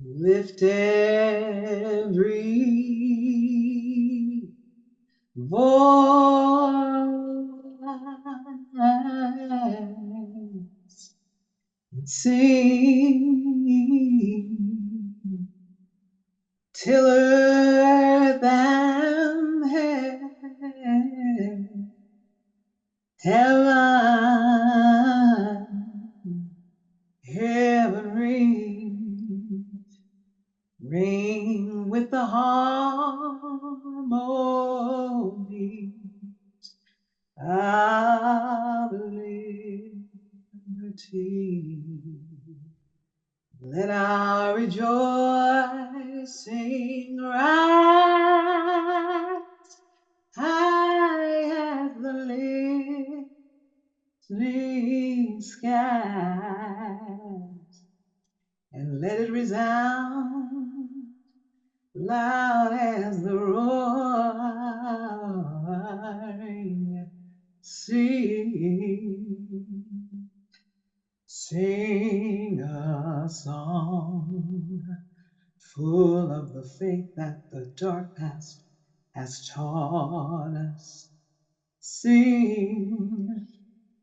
Lift every voice and sing till earth and heaven ring with the harmony of liberty. Let our rejoicing rise high as the listening skies, and let it resound loud as the roaring sea. Sing a song full of the faith that the dark past has taught us. Sing,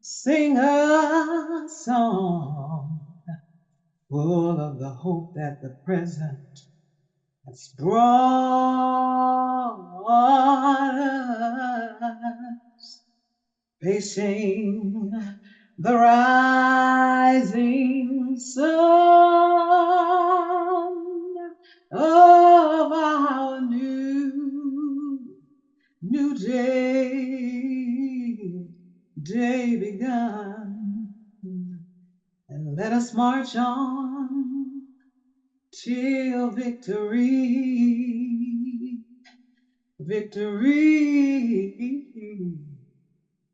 sing a song full of the hope that the present has brought us. Facing the rising sun of our new day begun. And let us march on till victory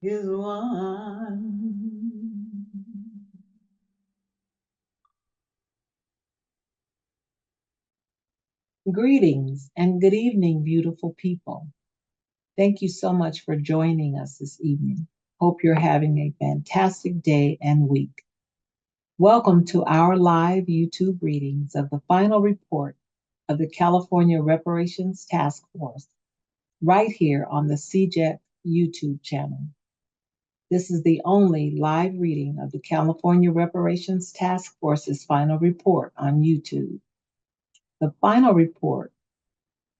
is won. Greetings and good evening, beautiful people. Thank you so much for joining us this evening. Hope you're having a fantastic day and week. Welcome to our live YouTube readings of the final report of the California Reparations Task Force right here on the CJEC YouTube channel. This is the only live reading of the California Reparations Task Force's final report on YouTube. The final report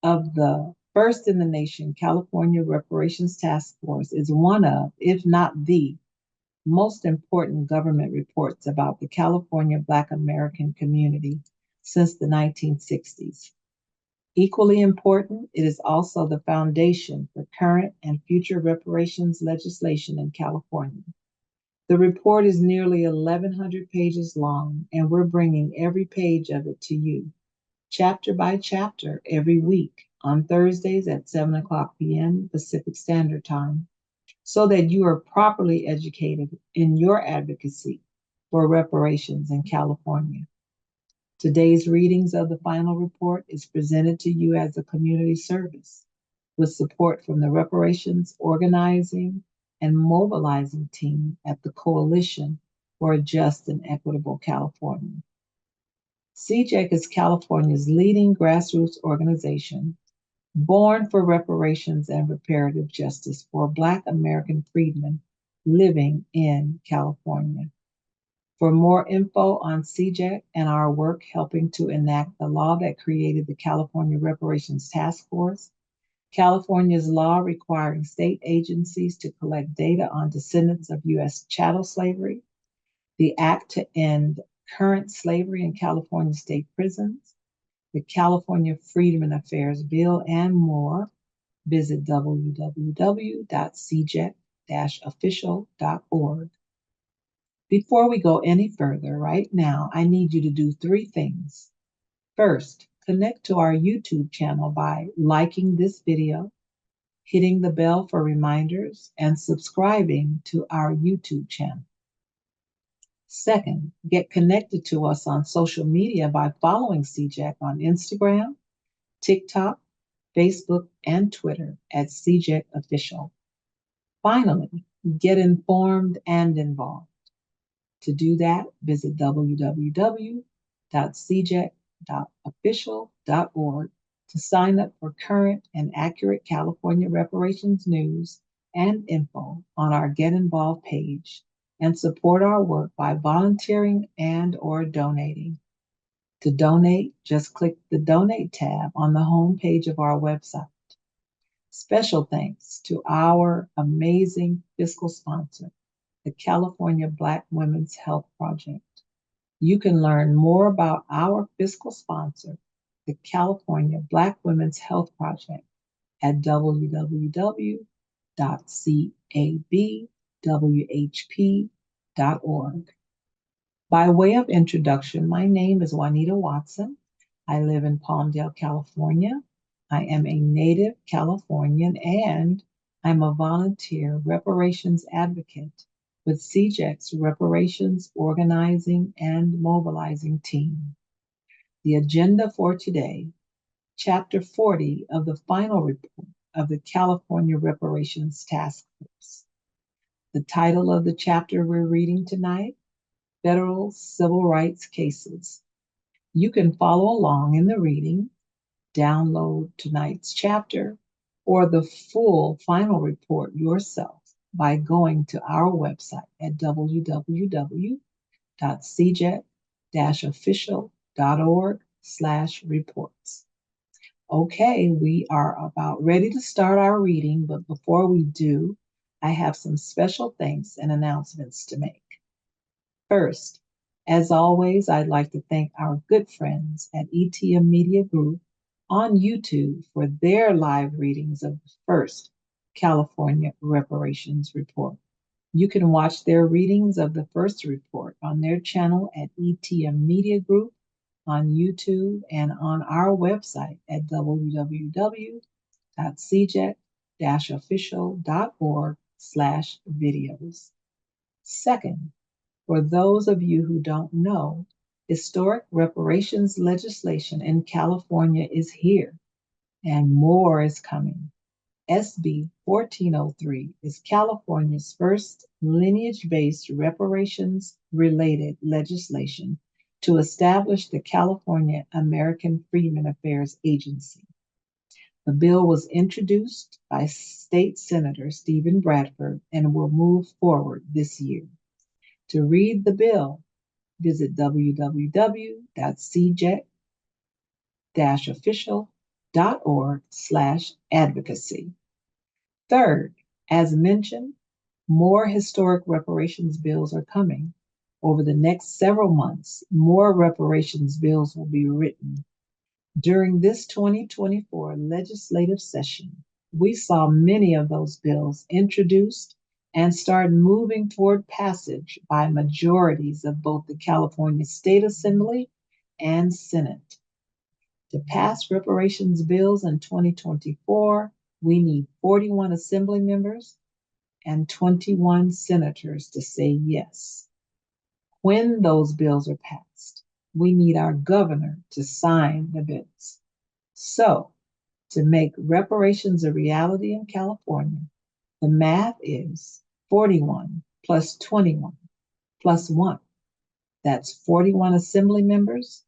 of the first in the nation California Reparations Task Force is one of, if not the, most important government reports about the California Black American community since the 1960s. Equally important, it is also the foundation for current and future reparations legislation in California. The report is nearly 1,100 pages long, and we're bringing every page of it to you, chapter by chapter, every week on Thursdays at 7 o'clock p.m. Pacific Standard Time, so that you are properly educated in your advocacy for reparations in California. Today's readings of the final report is presented to you as a community service with support from the reparations organizing and mobilizing team at the Coalition for a Just and Equitable California. CJEC is California's leading grassroots organization born for reparations and reparative justice for Black American freedmen living in California. For more info on CJEC and our work helping to enact the law that created the California Reparations Task Force, California's law requiring state agencies to collect data on descendants of U.S. chattel slavery, the Act to End Current Slavery in California State Prisons, the California Freedmen Affairs Bill, and more, visit www.cjec-official.org. Before we go any further, right now, I need you to do three things. First, connect to our YouTube channel by liking this video, hitting the bell for reminders, and subscribing to our YouTube channel. Second, get connected to us on social media by following CJEC on Instagram, TikTok, Facebook, and Twitter at CJEC Official. Finally, get informed and involved. To do that, visit www.cjec.org. www.official.org to sign up for current and accurate California reparations news and info on our Get Involved page and support our work by volunteering and or donating. To donate, just click the Donate tab on the home page of our website. Special thanks to our amazing fiscal sponsor, the California Black Women's Health Project. You can learn more about our fiscal sponsor, the California Black Women's Health Project, at www.cabwhp.org. By way of introduction, my name is Nita Watson. I live in Palmdale, California. I am a native Californian and I'm a volunteer reparations advocate with CJEC's Reparations Organizing and Mobilizing Team. The agenda for today, Chapter 40 of the final report of the California Reparations Task Force. The title of the chapter we're reading tonight, Federal Civil Rights Cases. You can follow along in the reading, download tonight's chapter, or the full final report yourself by going to our website at www.cjet-official.org/reports. Okay, we are about ready to start our reading, but before we do, I have some special thanks and announcements to make. First, as always, I'd like to thank our good friends at ETM Media Group on YouTube for their live readings of the first California Reparations Report. You can watch their readings of the first report on their channel at ETM Media Group on YouTube and on our website at www.cjet-official.org/videos. Second, for those of you who don't know, historic reparations legislation in California is here, and more is coming. SB 1403 is California's first lineage-based reparations-related legislation to establish the California American Freedmen Affairs Agency. The bill was introduced by State Senator Stephen Bradford and will move forward this year. To read the bill, visit www.cjet-official.org/advocacy. Third, as mentioned, more historic reparations bills are coming. Over the next several months, more reparations bills will be written. During this 2024 legislative session, we saw many of those bills introduced and start moving toward passage by majorities of both the California State Assembly and Senate. To pass reparations bills in 2024, we need 41 Assembly members and 21 senators to say yes. When those bills are passed, we need our governor to sign the bills. So, to make reparations a reality in California, the math is 41 plus 21 plus 1. That's 41 Assembly members,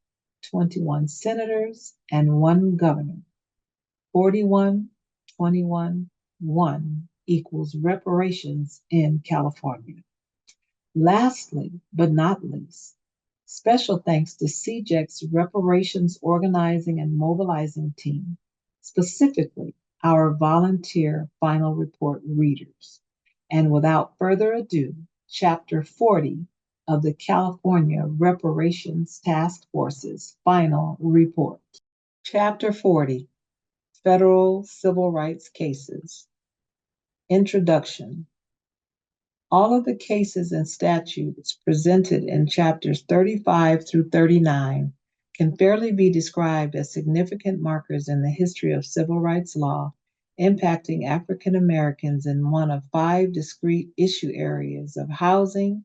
21 senators, and 1 governor. 41, 21, 1 equals reparations in California. Lastly, but not least, special thanks to CJEC's Reparations Organizing and Mobilizing Team, specifically our volunteer final report readers. And without further ado, Chapter 40 of the California Reparations Task Force's final report. Chapter 40, Federal Civil Rights Cases. Introduction. All of the cases and statutes presented in chapters 35 through 39 can fairly be described as significant markers in the history of civil rights law, impacting African Americans in one of 5 discrete issue areas of housing,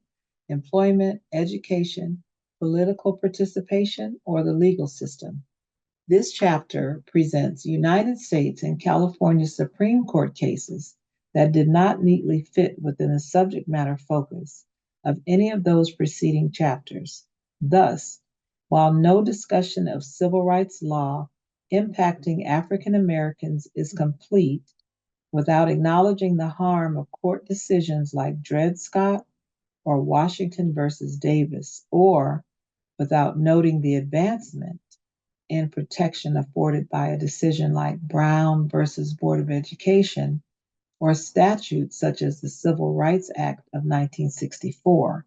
employment, education, political participation, or the legal system. This chapter presents United States and California Supreme Court cases that did not neatly fit within the subject matter focus of any of those preceding chapters. Thus, While no discussion of civil rights law impacting African Americans is complete without acknowledging the harm of court decisions like Dred Scott or Washington versus Davis, or without noting the advancement in protection afforded by a decision like Brown versus Board of Education or statutes such as the Civil Rights Act of 1964.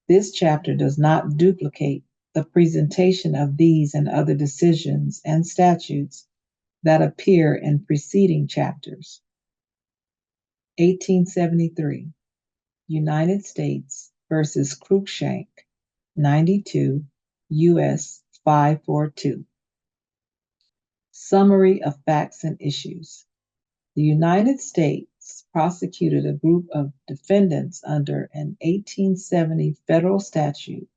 This chapter does not duplicate the presentation of these and other decisions and statutes that appear in preceding chapters. 1873, United States versus Cruikshank, 92 U.S. 542. Summary of facts and issues. The United States prosecuted a group of defendants under an 1870 federal statute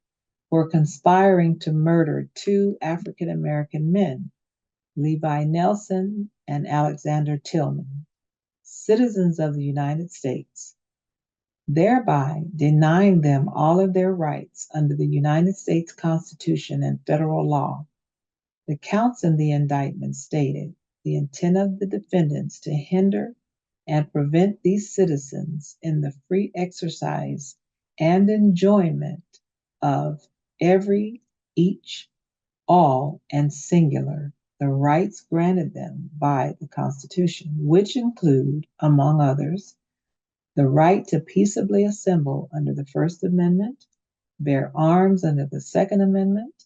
for conspiring to murder two African American men, Levi Nelson and Alexander Tillman, citizens of the United States, thereby denying them all of their rights under the United States Constitution and federal law. The counts in the indictment stated the intent of the defendants to hinder and prevent these citizens in the free exercise and enjoyment of every, each, all, and singular, the rights granted them by the Constitution, which include, among others, the right to peaceably assemble under the First Amendment, bear arms under the Second Amendment,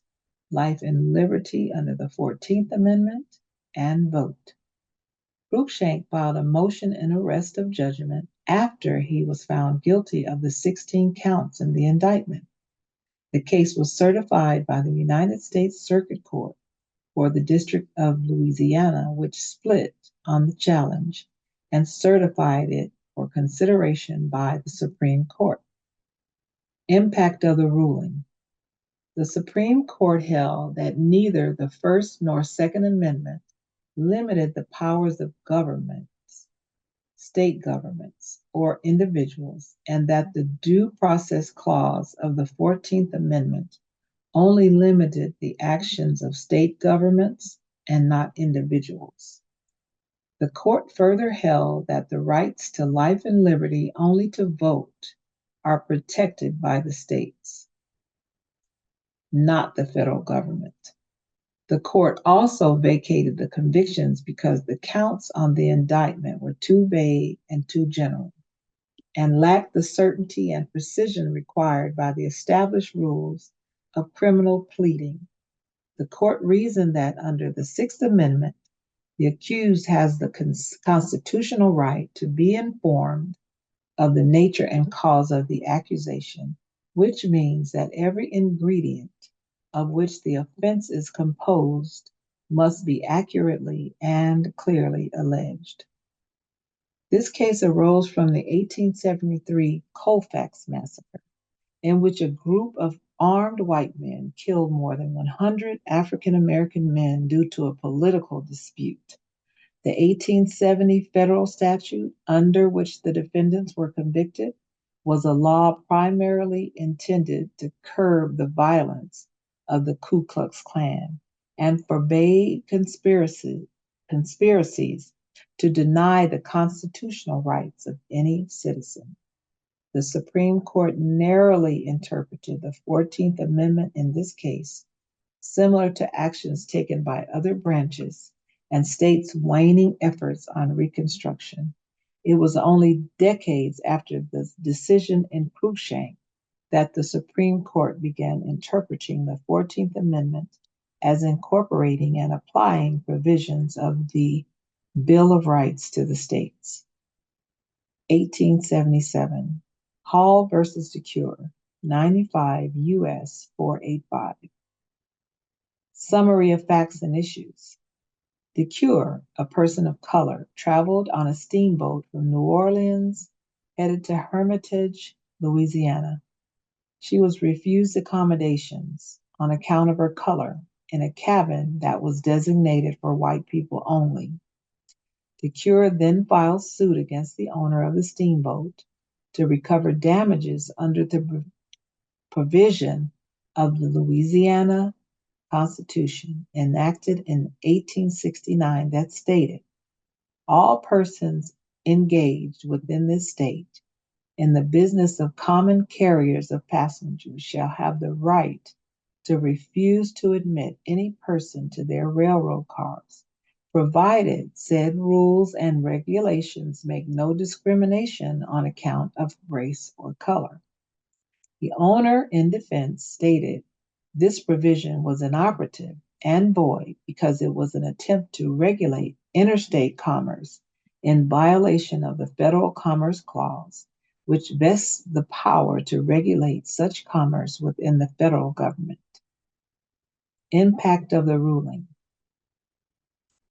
life and liberty under the 14th Amendment, and vote. Cruikshank filed a motion in arrest of judgment after he was found guilty of the 16 counts in the indictment. The case was certified by the United States Circuit Court for the District of Louisiana, which split on the challenge and certified it for consideration by the Supreme Court. Impact of the ruling. The Supreme Court held that neither the First nor Second Amendment limited the powers of governments, state governments, or individuals, and that the Due Process Clause of the 14th Amendment only limited the actions of state governments and not individuals. The court further held that the rights to life and liberty only to vote are protected by the states, not the federal government. The court also vacated the convictions because the counts on the indictment were too vague and too general, and lacked the certainty and precision required by the established rules of criminal pleading. The court reasoned that under the Sixth Amendment, the accused has the constitutional right to be informed of the nature and cause of the accusation, which means that every ingredient of which the offense is composed must be accurately and clearly alleged. This case arose from the 1873 Colfax Massacre, in which a group of armed white men killed more than 100 African American men due to a political dispute. The 1870 federal statute under which the defendants were convicted was a law primarily intended to curb the violence of the Ku Klux Klan and forbade conspiracies to deny the constitutional rights of any citizen. The Supreme Court narrowly interpreted the 14th Amendment in this case, similar to actions taken by other branches and states' waning efforts on Reconstruction. It was only decades after the decision in Cruikshank that the Supreme Court began interpreting the 14th Amendment as incorporating and applying provisions of the Bill of Rights to the states. 1877, Hall versus DeCure, 95 U.S. 485. Summary of facts and issues. DeCure, a person of color, traveled on a steamboat from New Orleans, headed to Hermitage, Louisiana. She was refused accommodations on account of her color in a cabin that was designated for white people only. DeCure then filed suit against the owner of the steamboat to recover damages under the provision of the Louisiana Constitution enacted in 1869 that stated all persons engaged within this state in the business of common carriers of passengers shall have the right to refuse to admit any person to their railroad cars, provided said rules and regulations make no discrimination on account of race or color. The owner in defense stated this provision was inoperative and void because it was an attempt to regulate interstate commerce in violation of the Federal Commerce Clause, which vests the power to regulate such commerce within the federal government. Impact of the ruling.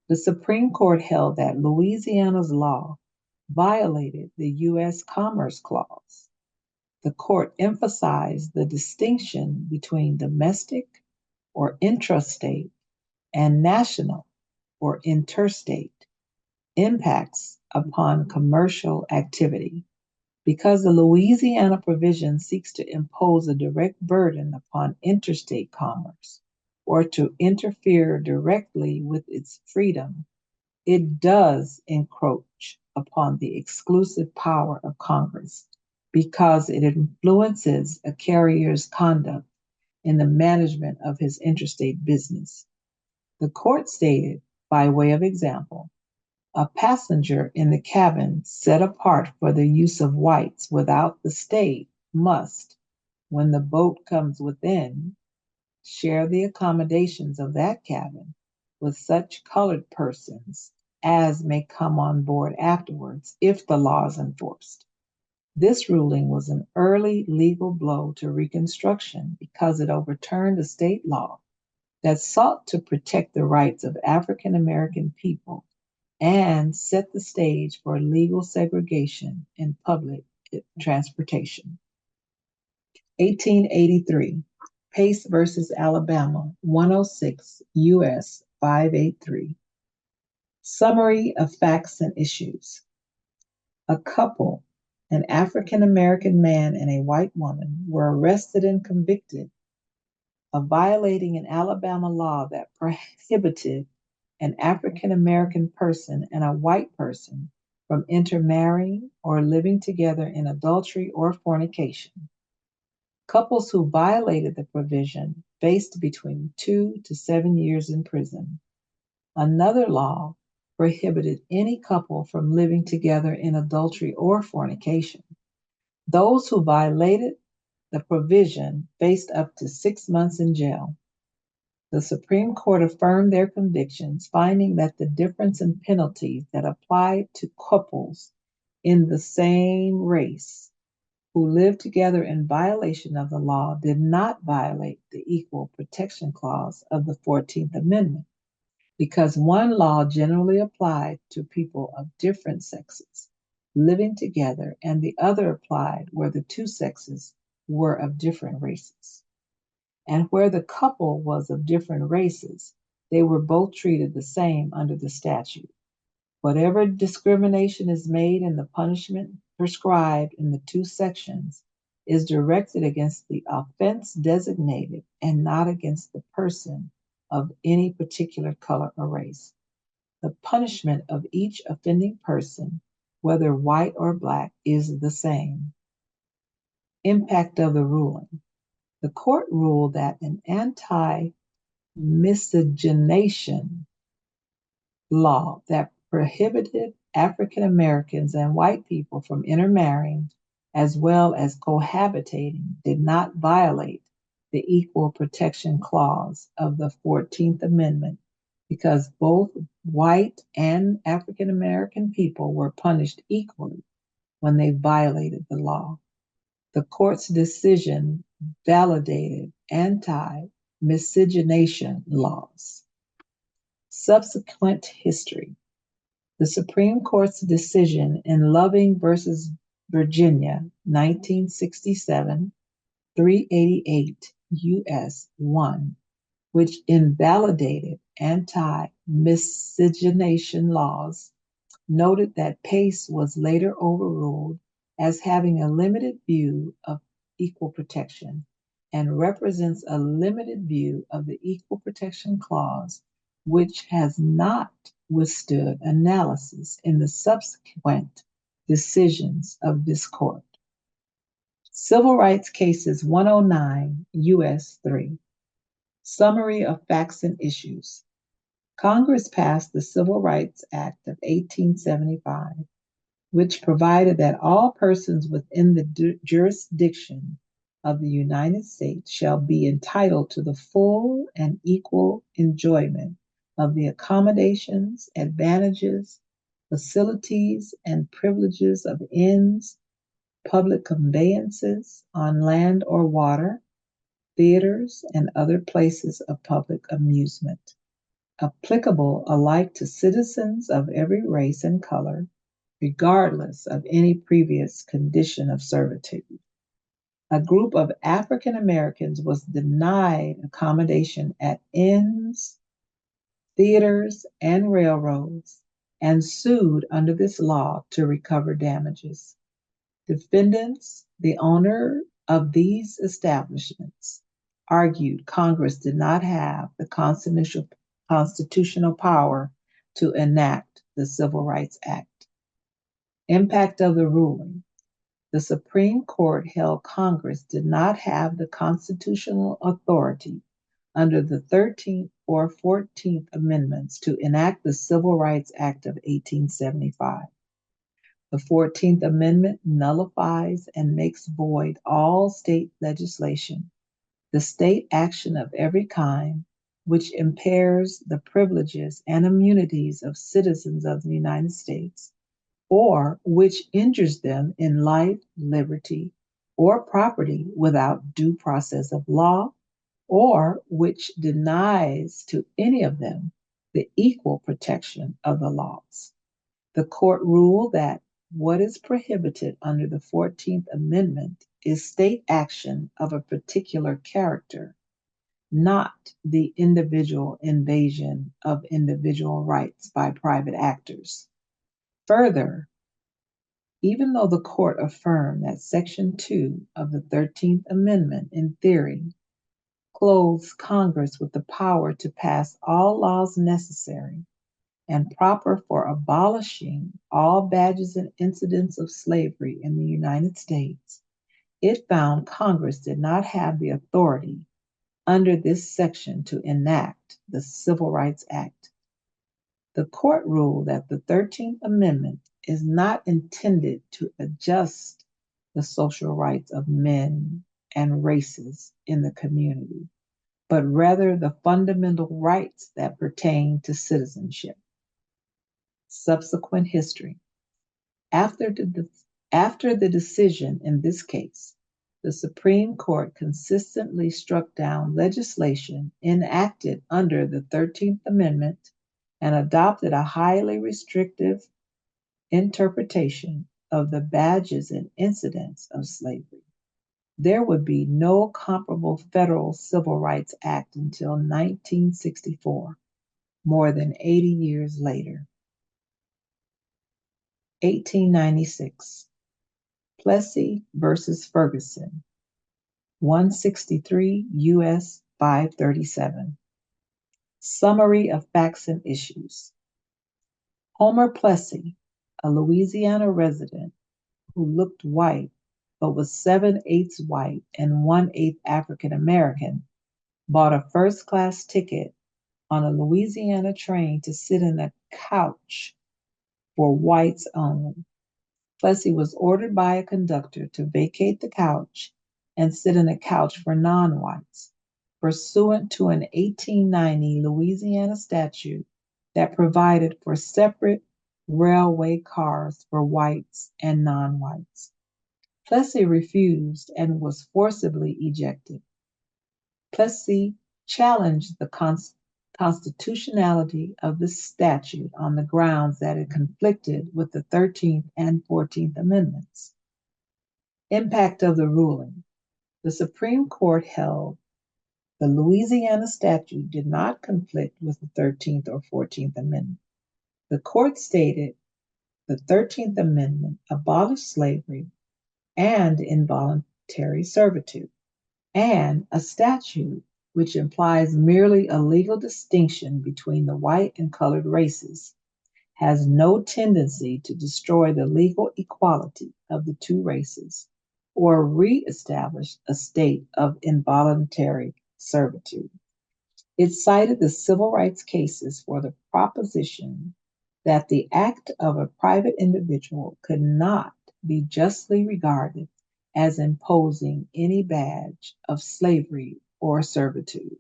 The Supreme Court held that Louisiana's law violated the U.S. Commerce Clause. The court emphasized the distinction between domestic or intrastate and national or interstate impacts upon commercial activity. Because the Louisiana provision seeks to impose a direct burden upon interstate commerce or to interfere directly with its freedom, it does encroach upon the exclusive power of Congress because it influences a carrier's conduct in the management of his interstate business. The court stated, by way of example, a passenger in the cabin set apart for the use of whites without the state must, when the boat comes within, share the accommodations of that cabin with such colored persons as may come on board afterwards if the law is enforced. This ruling was an early legal blow to Reconstruction because it overturned a state law that sought to protect the rights of African American people and set the stage for legal segregation in public transportation. 1883, Pace versus Alabama, 106 U.S. 583. Summary of facts and issues. A couple, an African American man and a white woman, were arrested and convicted of violating an Alabama law that prohibited an African American person and a white person from intermarrying or living together in adultery or fornication. Couples who violated the provision faced between 2 to 7 years in prison. Another law prohibited any couple from living together in adultery or fornication. Those who violated the provision faced up to 6 months in jail. The Supreme Court affirmed their convictions, finding that the difference in penalties that applied to couples in the same race who lived together in violation of the law did not violate the Equal Protection Clause of the 14th Amendment, because one law generally applied to people of different sexes living together, and the other applied where the two sexes were of different races. And where the couple was of different races, they were both treated the same under the statute. Whatever discrimination is made in the punishment prescribed in the two sections is directed against the offense designated and not against the person of any particular color or race. The punishment of each offending person, whether white or black, is the same. Impact of the ruling. The court ruled that an anti-miscegenation law that prohibited African Americans and white people from intermarrying as well as cohabitating did not violate the Equal Protection Clause of the 14th Amendment because both white and African American people were punished equally when they violated the law. The court's decision validated anti-miscegenation laws. Subsequent history. The Supreme Court's decision in Loving versus Virginia, 1967, 388 U.S. 1, which invalidated anti-miscegenation laws, noted that Pace was later overruled as having a limited view of equal protection and represents a limited view of the Equal Protection Clause, which has not withstood analysis in the subsequent decisions of this court. Civil Rights Cases 109, U.S. 3. Summary of facts and issues. Congress passed the Civil Rights Act of 1875, which provided that all persons within the jurisdiction of the United States shall be entitled to the full and equal enjoyment of the accommodations, advantages, facilities, and privileges of inns, public conveyances on land or water, theaters, and other places of public amusement, applicable alike to citizens of every race and color, regardless of any previous condition of servitude. A group of African Americans was denied accommodation at inns, theaters, and railroads and sued under this law to recover damages. Defendants, the owner of these establishments, argued Congress did not have the constitutional power to enact the Civil Rights Act. Impact of the ruling. The Supreme Court held Congress did not have the constitutional authority under the 13th or 14th Amendments to enact the Civil Rights Act of 1875. The 14th Amendment nullifies and makes void all state legislation, the state action of every kind, which impairs the privileges and immunities of citizens of the United States, or which injures them in life, liberty, or property without due process of law, or which denies to any of them the equal protection of the laws. The court ruled that what is prohibited under the 14th Amendment is state action of a particular character, not the individual invasion of individual rights by private actors. Further, even though the court affirmed that Section 2 of the 13th Amendment, in theory, clothes Congress with the power to pass all laws necessary and proper for abolishing all badges and incidents of slavery in the United States, it found Congress did not have the authority under this section to enact the Civil Rights Act. The court ruled that the 13th Amendment is not intended to adjust the social rights of men and races in the community, but rather the fundamental rights that pertain to citizenship. Subsequent history. After the decision in this case, the Supreme Court consistently struck down legislation enacted under the 13th Amendment and adopted a highly restrictive interpretation of the badges and incidents of slavery. There would be no comparable federal Civil Rights Act until 1964, more than 80 years later. 1896, Plessy versus Ferguson, 163 U.S. 537. Summary of facts and issues. Homer Plessy, a Louisiana resident who looked white but was 7/8 white and 1/8 African American, bought a first-class ticket on a Louisiana train to sit in a couch for whites only. Plessy was ordered by a conductor to vacate the couch and sit in a couch for non-whites, pursuant to an 1890 Louisiana statute that provided for separate railway cars for whites and non-whites. Plessy refused and was forcibly ejected. Plessy challenged the constitutionality of the statute on the grounds that it conflicted with the 13th and 14th Amendments. Impact of the ruling. The Supreme Court held the Louisiana statute did not conflict with the 13th or 14th Amendment. The court stated the 13th Amendment abolished slavery and involuntary servitude, and a statute which implies merely a legal distinction between the white and colored races has no tendency to destroy the legal equality of the two races or re-establish a state of involuntary servitude. It cited the civil rights cases for the proposition that the act of a private individual could not be justly regarded as imposing any badge of slavery or servitude.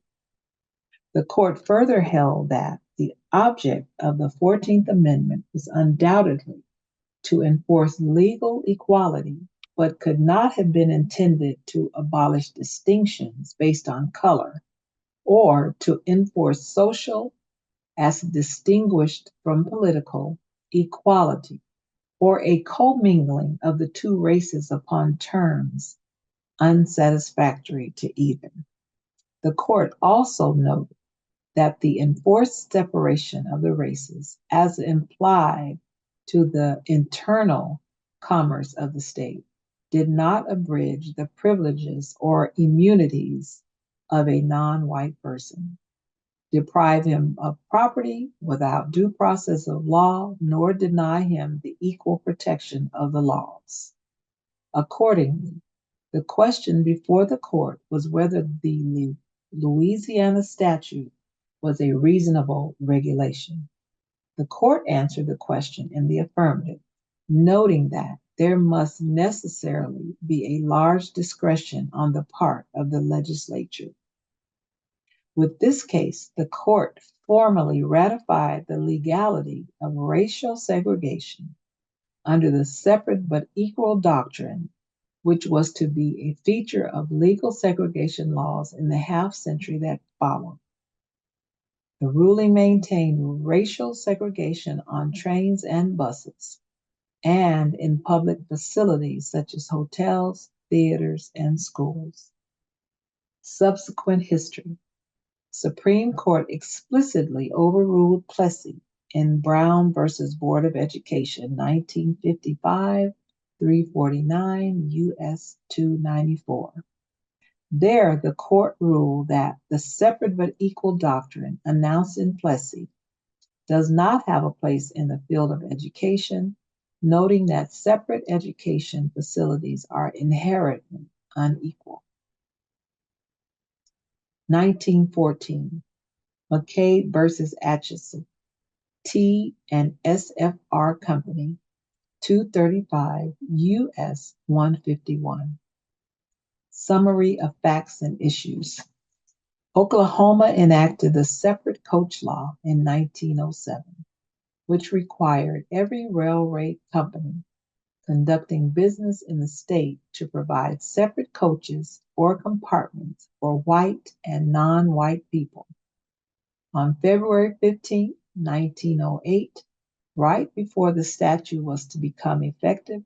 The court further held that the object of the 14th Amendment was undoubtedly to enforce legal equality, but could not have been intended to abolish distinctions based on color or to enforce social, as distinguished from political, equality or a commingling of the two races upon terms unsatisfactory to either. The court also noted that the enforced separation of the races, as implied to the internal commerce of the state, did not abridge the privileges or immunities of a non white person, deprive him of property without due process of law, nor deny him the equal protection of the laws. Accordingly, the question before the court was whether the Louisiana statute was a reasonable regulation. The court answered the question in the affirmative, noting that there must necessarily be a large discretion on the part of the legislature. With this case, the court formally ratified the legality of racial segregation under the separate but equal doctrine, which was to be a feature of legal segregation laws in the half century that followed. The ruling maintained racial segregation on trains and buses, and in public facilities such as hotels, theaters, and schools. Subsequent history. Supreme Court explicitly overruled Plessy in Brown versus Board of Education, 1955, 349 U.S. 294. There, the court ruled that the separate but equal doctrine announced in Plessy does not have a place in the field of education, noting that separate education facilities are inherently unequal. 1914, McCabe versus Atchison, T and SFR Company, 235 U.S. 151. Summary of facts and issues. Oklahoma enacted the separate coach law in 1907, which required every railway company conducting business in the state to provide separate coaches or compartments for white and non-white people. On February 15, 1908, right before the statute was to become effective,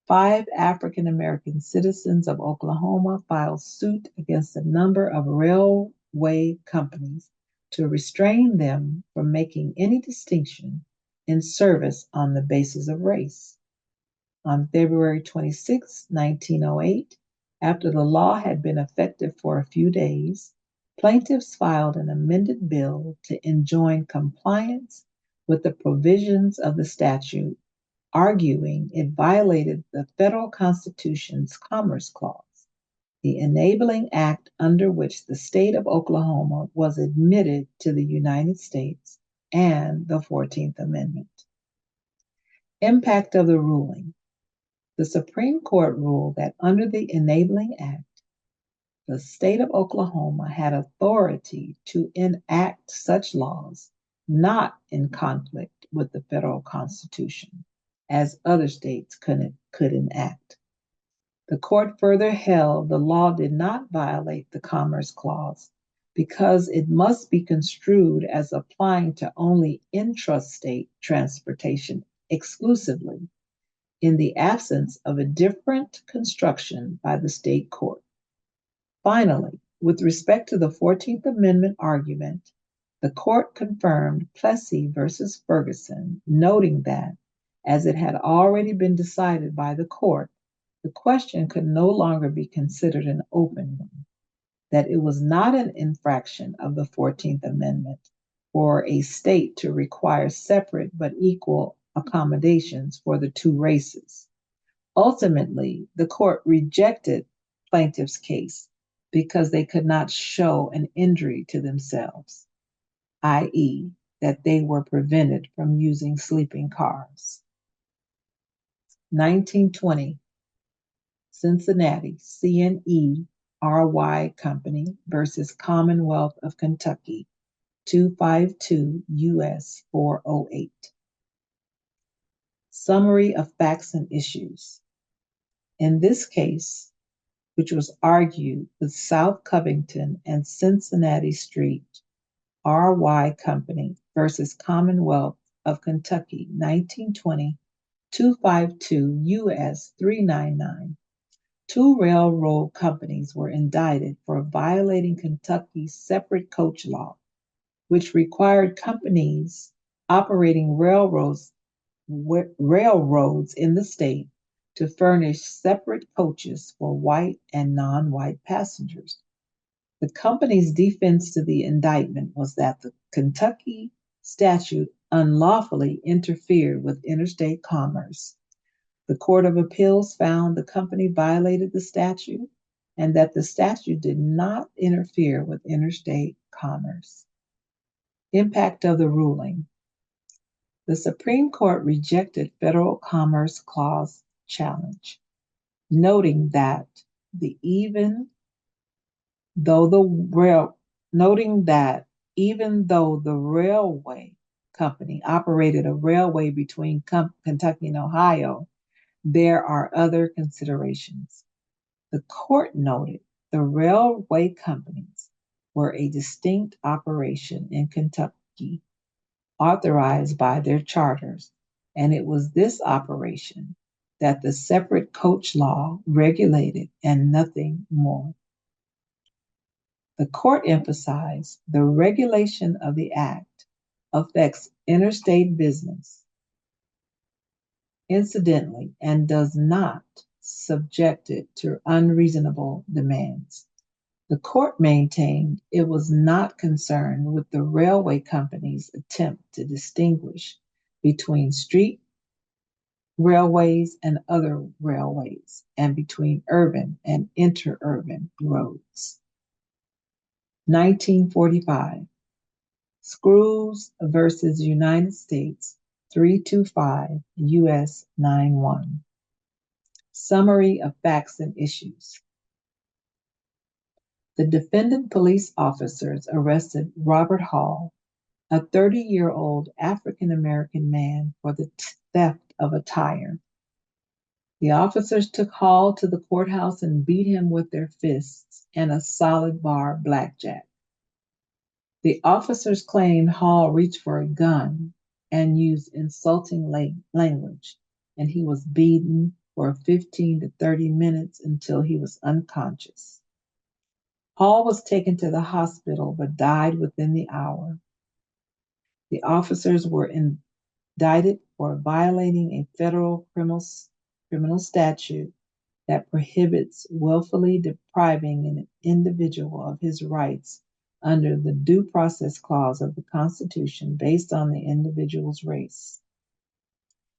5 African American citizens of Oklahoma filed suit against a number of railway companies to restrain them from making any distinction in service on the basis of race. On February 26, 1908, after the law had been effective for a few days, plaintiffs filed an amended bill to enjoin compliance with the provisions of the statute, arguing it violated the federal Constitution's Commerce Clause, the enabling act under which the state of Oklahoma was admitted to the United States, and the 14th Amendment. Impact of the ruling. The Supreme Court ruled that under the Enabling Act, the state of Oklahoma had authority to enact such laws not in conflict with the federal Constitution, as other states could enact. The court further held the law did not violate the Commerce Clause because it must be construed as applying to only intrastate transportation exclusively, in the absence of a different construction by the state court. Finally, with respect to the 14th Amendment argument, the court confirmed Plessy versus Ferguson, noting that, as it had already been decided by the court, the question could no longer be considered an open one. that it was not an infraction of the 14th Amendment for a state to require separate but equal accommodations for the two races. Ultimately, the court rejected plaintiff's case because they could not show an injury to themselves, i.e., that they were prevented from using sleeping cars. 1920, Cincinnati, CNE Company versus Commonwealth of Kentucky, 252 U.S. 408. Summary of facts and issues. In this case, which was argued with South Covington and Cincinnati Street, R.Y. Company versus Commonwealth of Kentucky, 1920, 252 U.S. 399. Two railroad companies were indicted for violating Kentucky's separate coach law, which required companies operating railroads in the state to furnish separate coaches for white and non-white passengers. The company's defense to the indictment was that the Kentucky statute unlawfully interfered with interstate commerce. The Court of Appeals found the company violated the statute and that the statute did not interfere with interstate commerce. Impact of the ruling. The Supreme Court rejected Federal Commerce Clause challenge, noting that even though the railway company operated a railway between Kentucky and Ohio, there are other considerations. The court noted the railway companies were a distinct operation in Kentucky, authorized by their charters, and it was this operation that the separate coach law regulated and nothing more. The court emphasized the regulation of the act affects interstate business, incidentally, and does not subject it to unreasonable demands. The court maintained it was not concerned with the railway company's attempt to distinguish between street railways and other railways, and between urban and interurban roads. 1945, Screws versus United States, 325 U.S. 91. Summary of facts and issues. The defendant police officers arrested Robert Hall, a 30-year-old African-American man, for the theft of a tire. The officers took Hall to the courthouse and beat him with their fists and a solid bar blackjack. The officers claimed Hall reached for a gun and used insulting language, and he was beaten for 15 to 30 minutes until he was unconscious. Hall was taken to the hospital but died within the hour. The officers were indicted for violating a federal criminal statute that prohibits willfully depriving an individual of his rights under the Due Process Clause of the Constitution based on the individual's race,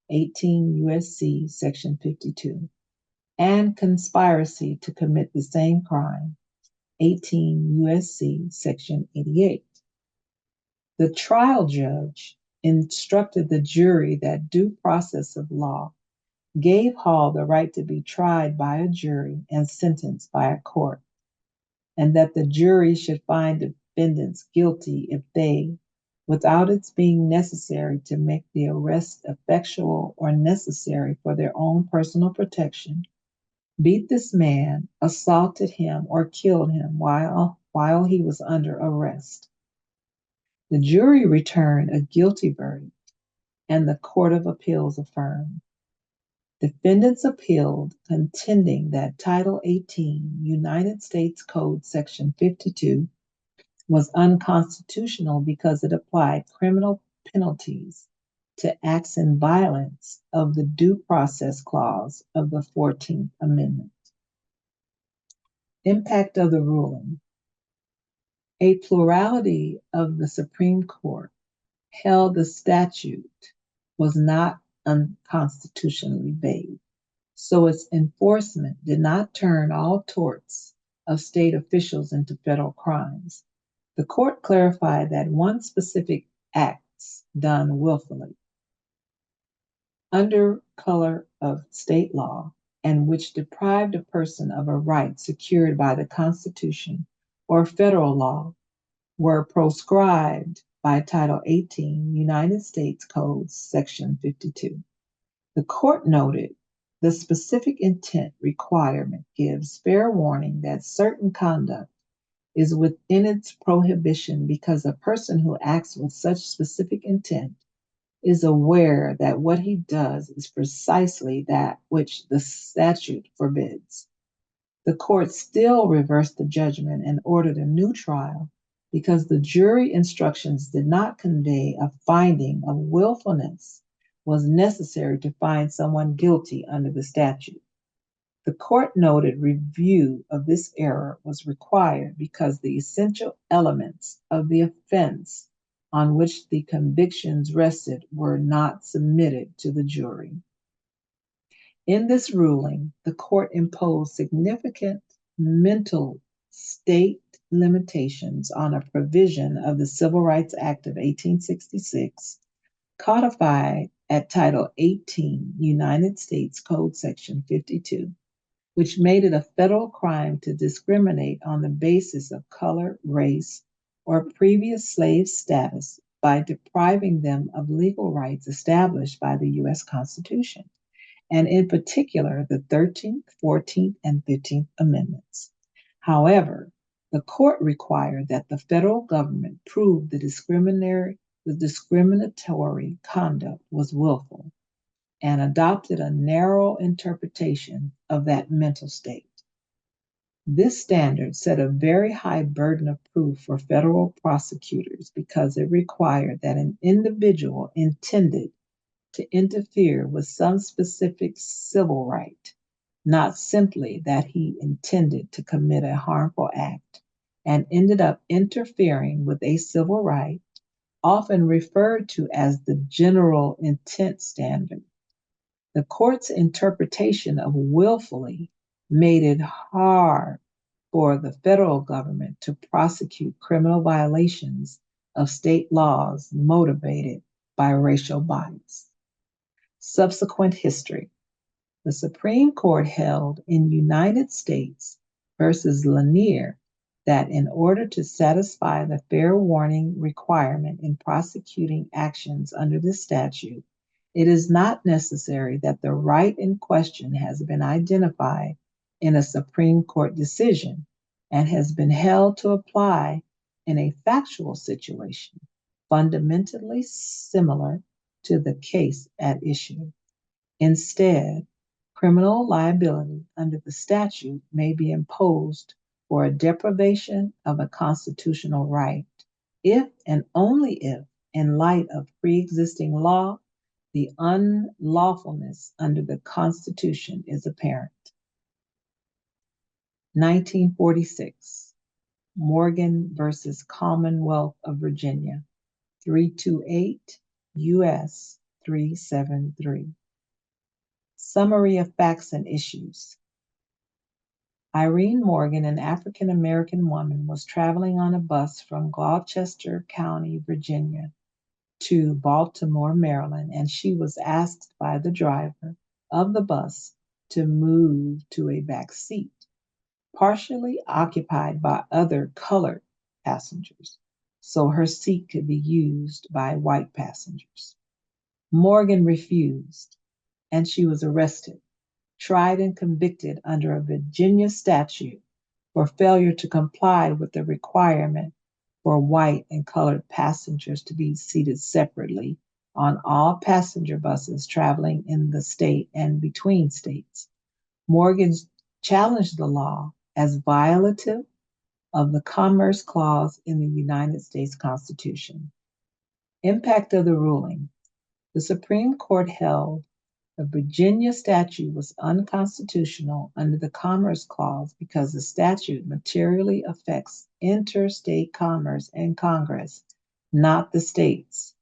18 U.S.C. Section 52, and conspiracy to commit the same crime, 18 U.S.C. Section 88. The trial judge instructed the jury that due process of law gave Hall the right to be tried by a jury and sentenced by a court, and that the jury should find defendants guilty if they, without its being necessary to make the arrest effectual or necessary for their own personal protection, beat this man, assaulted him, or killed him while he was under arrest. The jury returned a guilty verdict, and the Court of Appeals affirmed. Defendants appealed, contending that Title 18, United States Code Section 52, was unconstitutional because it applied criminal penalties to acts in violence of the Due Process Clause of the 14th Amendment. Impact of the ruling. A plurality of the Supreme Court held the statute was not unconstitutionally vague, so its enforcement did not turn all torts of state officials into federal crimes. The court clarified that one specific acts done willfully under color of state law and which deprived a person of a right secured by the Constitution or federal law were proscribed by Title 18 United States Code Section 52. The court noted the specific intent requirement gives fair warning that certain conduct is within its prohibition because a person who acts with such specific intent is aware that what he does is precisely that which the statute forbids. The court still reversed the judgment and ordered a new trial because the jury instructions did not convey a finding of willfulness was necessary to find someone guilty under the statute. The court noted review of this error was required because the essential elements of the offense on which the convictions rested were not submitted to the jury. In this ruling, the court imposed significant mental state limitations on a provision of the Civil Rights Act of 1866, codified at Title 18 United States Code Section 52, which made it a federal crime to discriminate on the basis of color, race, or previous slave status by depriving them of legal rights established by the U.S. Constitution, and in particular the 13th, 14th, and 15th Amendments. However, the court required that the federal government prove the discriminatory conduct was willful and adopted a narrow interpretation of that mental state. This standard set a very high burden of proof for federal prosecutors because it required that an individual intended to interfere with some specific civil right, not simply that he intended to commit a harmful act and ended up interfering with a civil right, often referred to as the general intent standard. The court's interpretation of willfully made it hard for the federal government to prosecute criminal violations of state laws motivated by racial bias. Subsequent history. The Supreme Court held in United States versus Lanier that in order to satisfy the fair warning requirement in prosecuting actions under this statute, it is not necessary that the right in question has been identified in a Supreme Court decision and has been held to apply in a factual situation fundamentally similar to the case at issue. Instead, criminal liability under the statute may be imposed for a deprivation of a constitutional right if and only if, in light of pre-existing law, the unlawfulness under the Constitution is apparent. 1946, Morgan versus Commonwealth of Virginia, 328 U.S. 373. Summary of facts and issues. Irene Morgan, an African American woman, was traveling on a bus from Gloucester County, Virginia, to Baltimore, Maryland, and she was asked by the driver of the bus to move to a back seat, partially occupied by other colored passengers, so her seat could be used by white passengers. Morgan refused, and she was arrested, tried, and convicted under a Virginia statute for failure to comply with the requirement for white and colored passengers to be seated separately on all passenger buses traveling in the state and between states. Morgan challenged the law as violative of the Commerce Clause in the United States Constitution. Impact of the ruling. The Supreme Court held The Virginia statute was unconstitutional under the Commerce Clause because the statute materially affects interstate commerce, and Congress, not the states,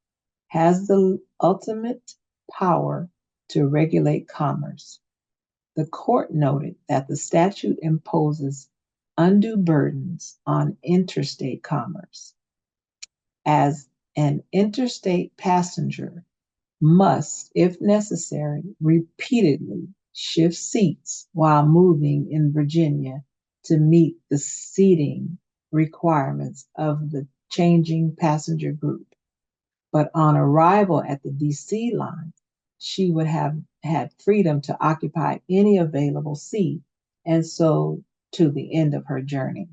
has the ultimate power to regulate commerce. The court noted that the statute imposes undue burdens on interstate commerce, as an interstate passenger must, if necessary, repeatedly shift seats while moving in Virginia to meet the seating requirements of the changing passenger group. But on arrival at the DC line, she would have had freedom to occupy any available seat, and so to the end of her journey.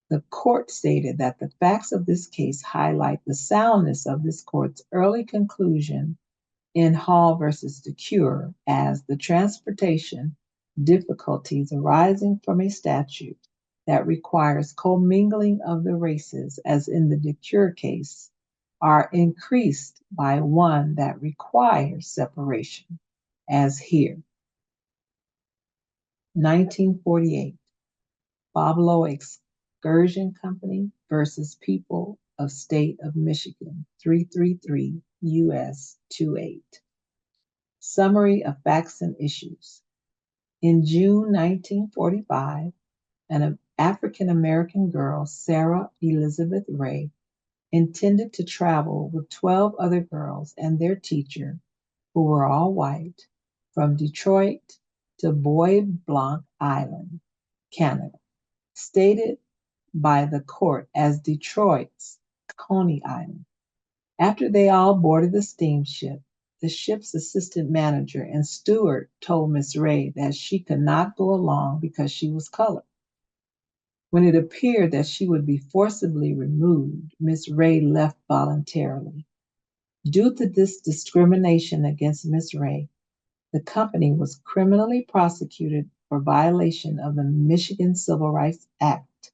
The court stated that the facts of this case highlight the soundness of this court's early conclusion in Hall versus DeCure as the transportation difficulties arising from a statute that requires commingling of the races, as in the DeCure case, are increased by one that requires separation, as here. 1948, Boblo Excursion Company versus People of State of Michigan, 333 U.S. 28. Summary of facts and issues. In June 1945, an African American girl, Sarah Elizabeth Ray, intended to travel with 12 other girls and their teacher, who were all white, from Detroit to Bois Blanc Island, Canada, stated by the court as Detroit's Coney Island. After they all boarded the steamship, the ship's assistant manager and steward told Miss Ray that she could not go along because she was colored. When it appeared that she would be forcibly removed, Miss Ray left voluntarily. Due to this discrimination against Miss Ray, the company was criminally prosecuted for violation of the Michigan Civil Rights Act,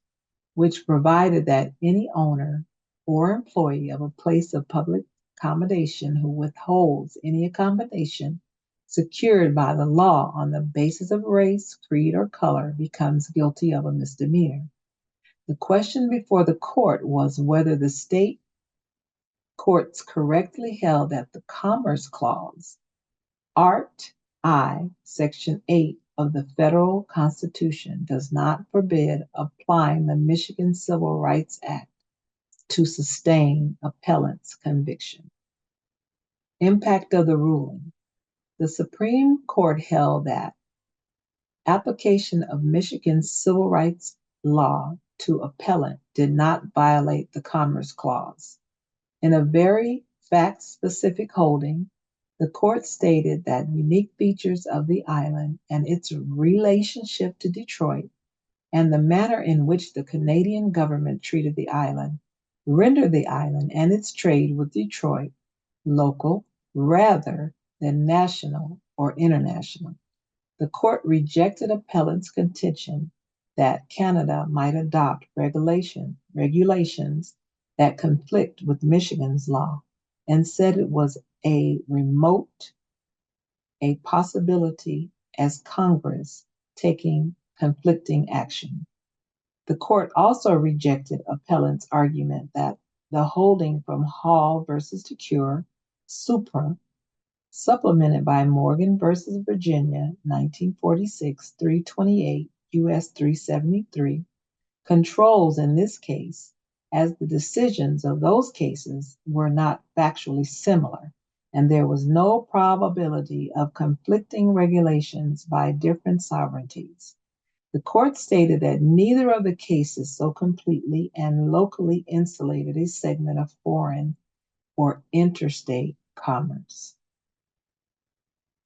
which provided that any owner or employee of a place of public accommodation who withholds any accommodation secured by the law on the basis of race, creed, or color becomes guilty of a misdemeanor. The question before the court was whether the state courts correctly held that the Commerce Clause, Art I, Section 8 of the Federal Constitution, does not forbid applying the Michigan Civil Rights Act to sustain appellant's conviction. Impact of the ruling. The Supreme Court held that application of Michigan's civil rights law to appellant did not violate the Commerce Clause. In a very fact-specific holding, the court stated that unique features of the island and its relationship to Detroit and the manner in which the Canadian government treated the island rendered the island and its trade with Detroit local rather than national or international. The court rejected appellant's contention that Canada might adopt regulations that conflict with Michigan's law and said it was a possibility as Congress taking conflicting action. The court also rejected appellant's argument that the holding from Hall versus DeCure, Supra, supplemented by Morgan versus Virginia, 1946, 328 U.S. 373, controls in this case, as the decisions of those cases were not factually similar, and there was no probability of conflicting regulations by different sovereignties. The court stated that neither of the cases so completely and locally insulated a segment of foreign or interstate commerce.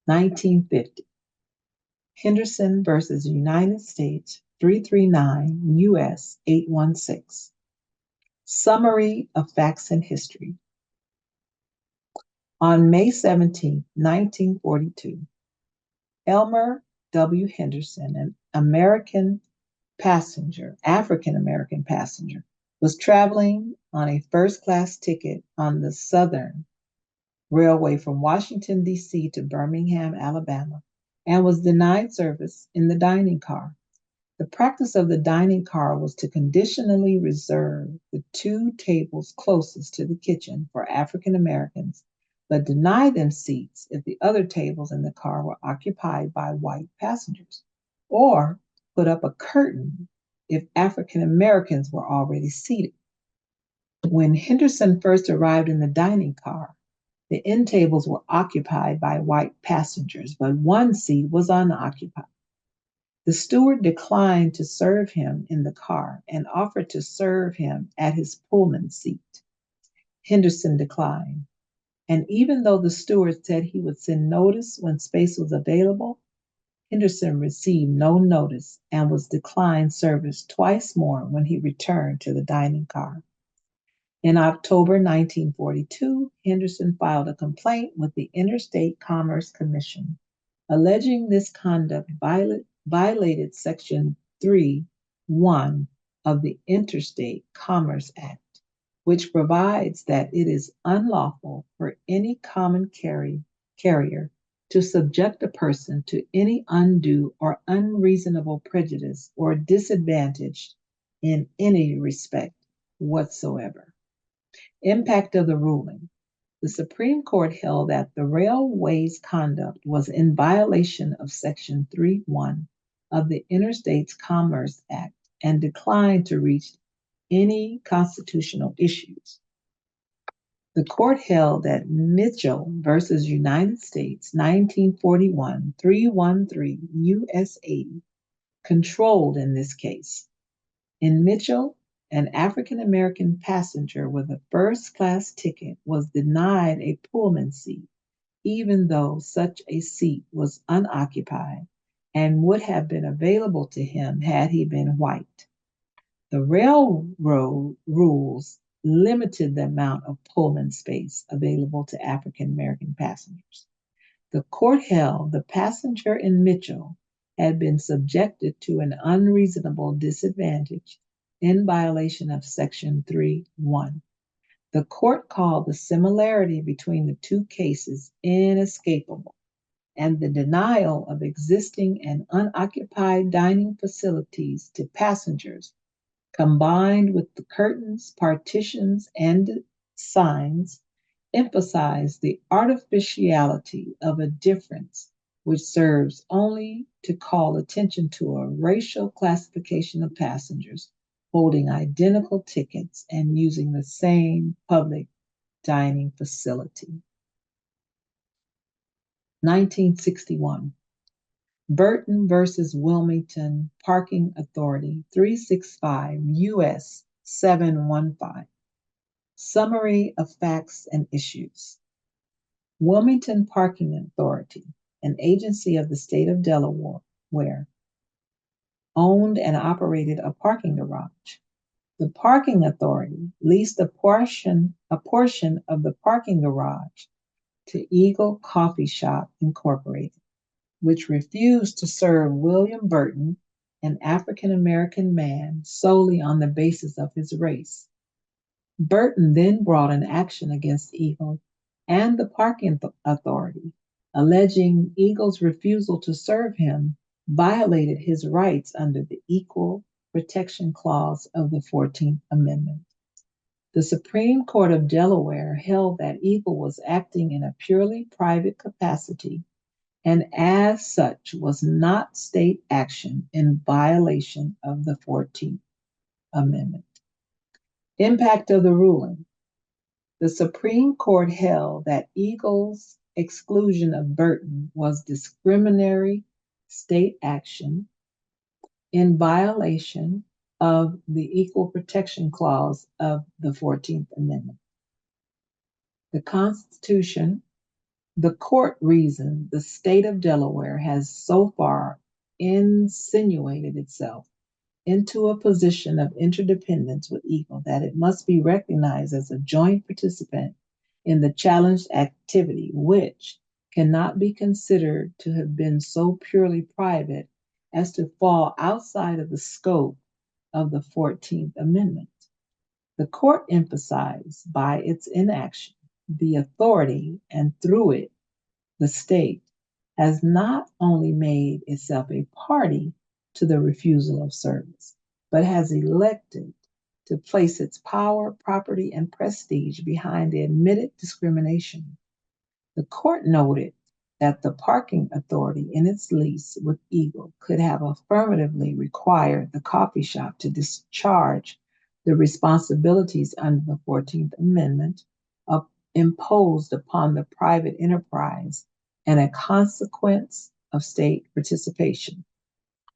1950, Henderson versus United States, 339 U.S. 816. Summary of facts and history. On May 17, 1942, Elmer W. Henderson, an African American passenger, was traveling on a first class ticket on the Southern Railway from Washington, D.C. to Birmingham, Alabama, and was denied service in the dining car. The practice of the dining car was to conditionally reserve the two tables closest to the kitchen for African Americans, but deny them seats if the other tables in the car were occupied by white passengers, or put up a curtain if African Americans were already seated. When Henderson first arrived in the dining car, the end tables were occupied by white passengers, but one seat was unoccupied. The steward declined to serve him in the car and offered to serve him at his Pullman seat. Henderson declined, and even though the steward said he would send notice when space was available, Henderson received no notice and was declined service twice more when he returned to the dining car. In October 1942, Henderson filed a complaint with the Interstate Commerce Commission, alleging this conduct violated Section 3(1) of the Interstate Commerce Act, which provides that it is unlawful for any common carrier to subject a person to any undue or unreasonable prejudice or disadvantage in any respect whatsoever. Impact of the ruling. The Supreme Court held that the railway's conduct was in violation of Section 3(1) of the Interstate Commerce Act and declined to reach any constitutional issues. The court held that Mitchell versus United States 1941 313 U.S. 80 controlled in this case. In Mitchell, an African American passenger with a first class ticket was denied a Pullman seat, even though such a seat was unoccupied and would have been available to him had he been white. The railroad rules limited the amount of Pullman space available to African American passengers. The court held the passenger in Mitchell had been subjected to an unreasonable disadvantage in violation of Section 3(1). The court called the similarity between the two cases inescapable, and the denial of existing and unoccupied dining facilities to passengers, combined with the curtains, partitions, and signs, emphasize the artificiality of a difference which serves only to call attention to a racial classification of passengers holding identical tickets and using the same public dining facility. 1961. Burton versus Wilmington Parking Authority, 365 U.S. 715. Summary of facts and issues. Wilmington Parking Authority, an agency of the state of Delaware, owned and operated a parking garage. The parking authority leased a portion of the parking garage to Eagle Coffee Shop Incorporated, which refused to serve William Burton, an African American man, solely on the basis of his race. Burton then brought an action against Eagle and the parking authority, alleging Eagle's refusal to serve him violated his rights under the Equal Protection Clause of the 14th Amendment. The Supreme Court of Delaware held that Eagle was acting in a purely private capacity and as such was not state action in violation of the 14th Amendment. Impact of the ruling. The Supreme Court held that Eagle's exclusion of Burton was discriminatory state action in violation of the Equal Protection Clause of the 14th Amendment. The Constitution, the court reasoned the state of Delaware has so far insinuated itself into a position of interdependence with Eagle that it must be recognized as a joint participant in the challenged activity, which cannot be considered to have been so purely private as to fall outside of the scope of the 14th Amendment. The court emphasized by its inaction the authority, and through it, the state, has not only made itself a party to the refusal of service, but has elected to place its power, property, and prestige behind the admitted discrimination. The court noted that the parking authority in its lease with Eagle could have affirmatively required the coffee shop to discharge the responsibilities under the 14th Amendment imposed upon the private enterprise and a consequence of state participation.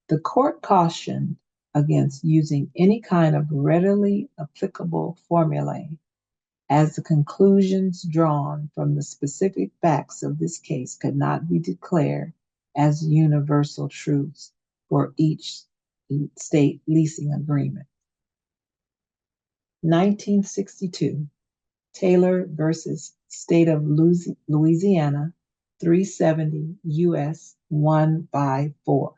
The court cautioned against using any kind of readily applicable formulae, as the conclusions drawn from the specific facts of this case could not be declared as universal truths for each state leasing agreement. 1962, Taylor versus State of Louisiana, 370 U.S. 154.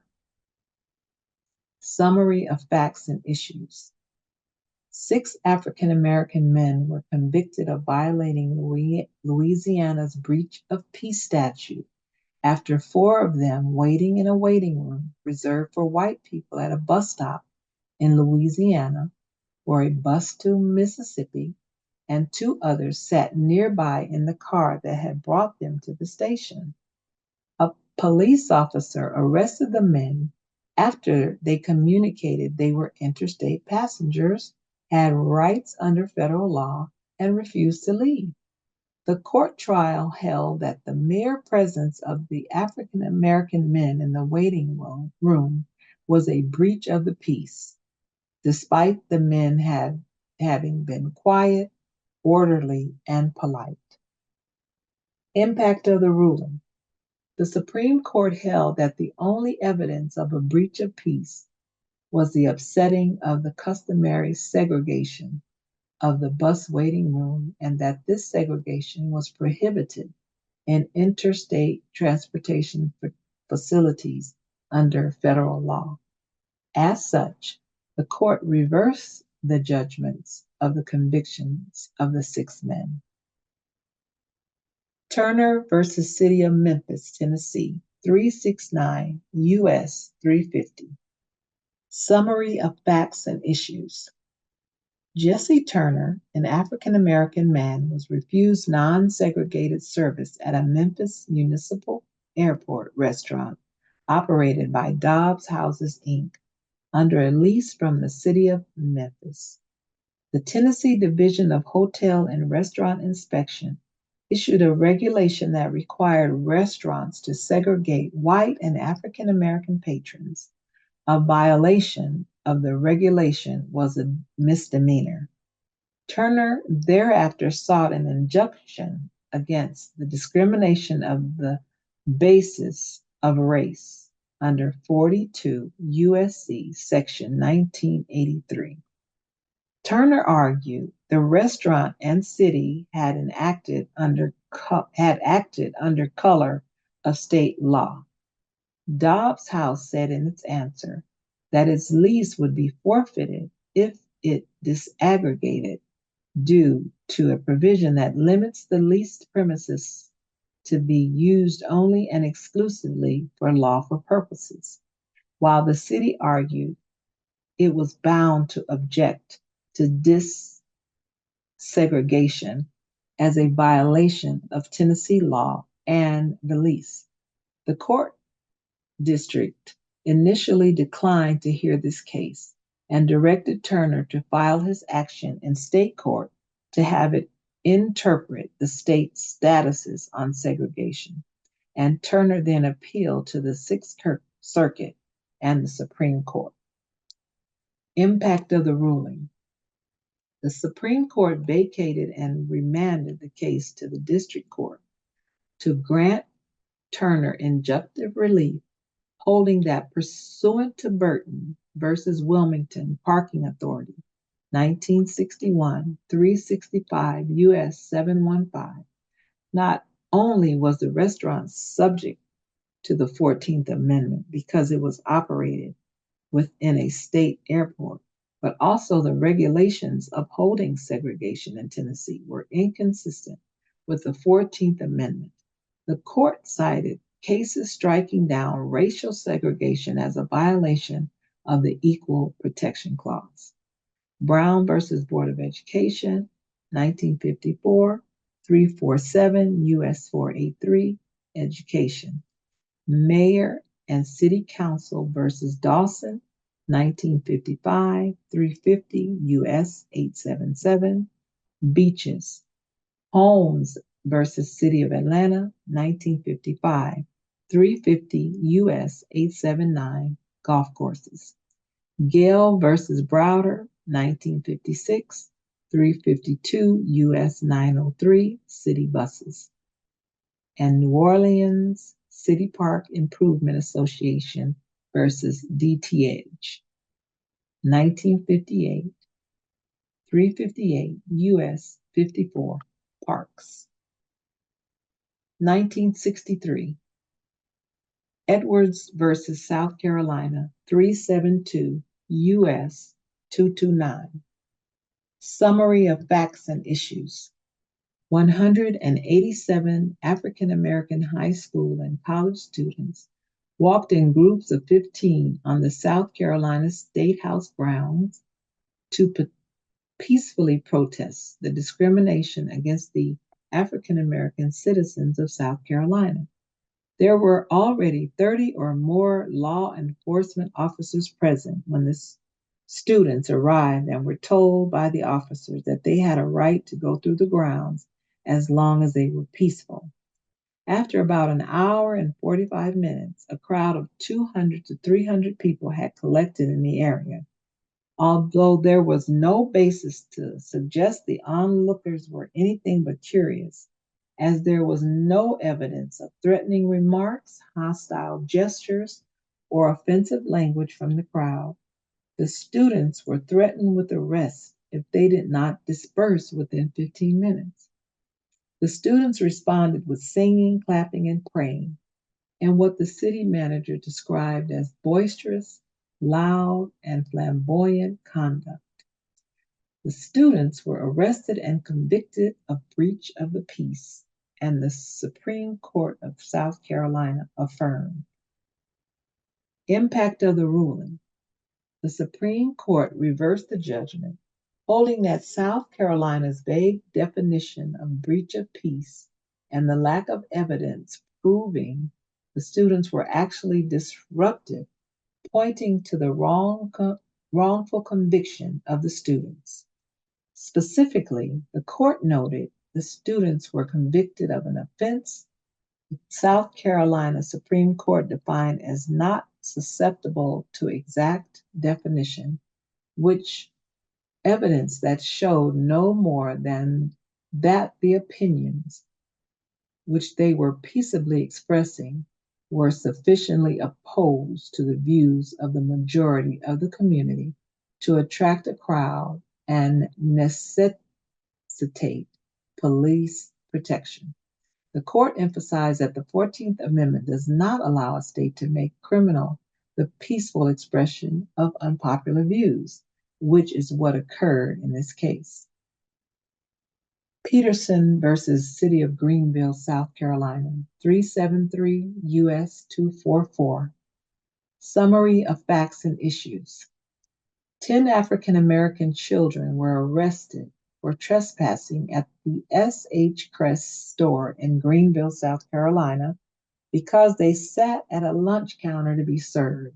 Summary of facts and issues. 6 African American men were convicted of violating Louisiana's breach of peace statute after 4 of them waiting in a waiting room reserved for white people at a bus stop in Louisiana for a bus to Mississippi, and 2 others sat nearby in the car that had brought them to the station. A police officer arrested the men after they communicated they were interstate passengers, had rights under federal law, and refused to leave. The court trial held that the mere presence of the African American men in the waiting room was a breach of the peace, despite the men having been quiet, orderly, and polite. Impact of the ruling. The Supreme Court held that the only evidence of a breach of peace was the upsetting of the customary segregation of the bus waiting room, and that this segregation was prohibited in interstate transportation facilities under federal law. As such, the court reversed the judgments of the convictions of the 6 men. Turner versus City of Memphis, Tennessee, 369 U.S. 350. Summary of facts and issues. Jesse Turner, an African American man, was refused non-segregated service at a Memphis Municipal Airport restaurant operated by Dobbs Houses, Inc., under a lease from the City of Memphis. The Tennessee Division of Hotel and Restaurant Inspection issued a regulation that required restaurants to segregate white and African American patrons. A violation of the regulation was a misdemeanor. Turner thereafter sought an injunction against the discrimination of the basis of race under 42 U.S.C. Section 1983. Turner argued the restaurant and city had acted under color of state law. Dobbs House said in its answer that its lease would be forfeited if it disaggregated due to a provision that limits the leased premises to be used only and exclusively for lawful purposes, while the city argued it was bound to object to desegregation as a violation of Tennessee law and the lease. The court district initially declined to hear this case and directed Turner to file his action in state court to have it interpret the state's statuses on segregation. And Turner then appealed to the Sixth Circuit and the Supreme Court. Impact of the ruling. The Supreme Court vacated and remanded the case to the district court to grant Turner injunctive relief, holding that pursuant to Burton versus Wilmington Parking Authority, 1961, 365 U.S. 715, not only was the restaurant subject to the 14th Amendment because it was operated within a state airport, but also the regulations upholding segregation in Tennessee were inconsistent with the 14th Amendment. The court cited cases striking down racial segregation as a violation of the Equal Protection Clause. Brown versus Board of Education, 1954, 347 U.S. 483, Education. Mayor and City Council versus Dawson, 1955, 350 U.S. 877, Beaches. Holmes versus City of Atlanta, 1955, 350 U.S. 879, Golf Courses. Gale versus Browder, 1956, 352 U.S. 903, City Buses. And New Orleans City Park Improvement Association versus DTH, 1958, 358 U.S. 54, Parks. 1963, Edwards versus South Carolina, 372 U.S. 229. Summary of facts and issues. 187 African American high school and college students walked in groups of 15 on the South Carolina State House grounds to peacefully protest the discrimination against the African American citizens of South Carolina. There were already 30 or more law enforcement officers present when the students arrived and were told by the officers that they had a right to go through the grounds as long as they were peaceful. After about an hour and 45 minutes, a crowd of 200 to 300 people had collected in the area. Although there was no basis to suggest the onlookers were anything but curious, as there was no evidence of threatening remarks, hostile gestures, or offensive language from the crowd, the students were threatened with arrest if they did not disperse within 15 minutes. The students responded with singing, clapping, and praying, and what the city manager described as boisterous, loud, and flamboyant conduct. The students were arrested and convicted of breach of the peace, and the Supreme Court of South Carolina affirmed. Impact of the ruling. The Supreme Court reversed the judgment, holding that South Carolina's vague definition of breach of peace and the lack of evidence proving the students were actually disruptive, pointing to the wrongful conviction of the students. Specifically, the court noted the students were convicted of an offense the South Carolina Supreme Court defined as not susceptible to exact definition, which evidence that showed no more than that the opinions which they were peaceably expressing were sufficiently opposed to the views of the majority of the community to attract a crowd and necessitate police protection. The court emphasized that the 14th Amendment does not allow a state to make criminal the peaceful expression of unpopular views, which is what occurred in this case. Peterson versus City of Greenville, South Carolina, 373 U.S. 244. Summary of facts and issues. 10 African American children were arrested for trespassing at the S.H. Crest store in Greenville, South Carolina, because they sat at a lunch counter to be served.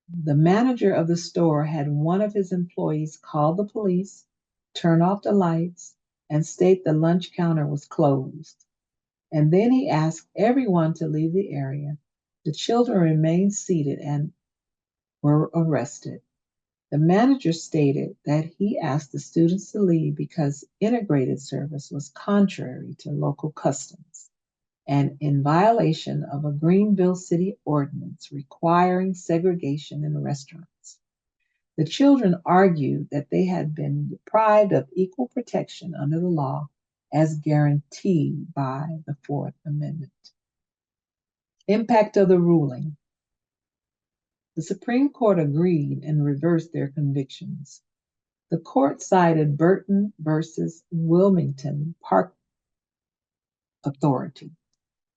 The manager of the store had one of his employees call the police, turn off the lights, and state the lunch counter was closed. And then he asked everyone to leave the area. The children remained seated and were arrested. The manager stated that he asked the students to leave because integrated service was contrary to local customs and in violation of a Greenville City ordinance requiring segregation in restaurants. The children argued that they had been deprived of equal protection under the law as guaranteed by the Fourth Amendment. Impact of the ruling. The Supreme Court agreed and reversed their convictions. The court cited Burton versus Wilmington Park Authority,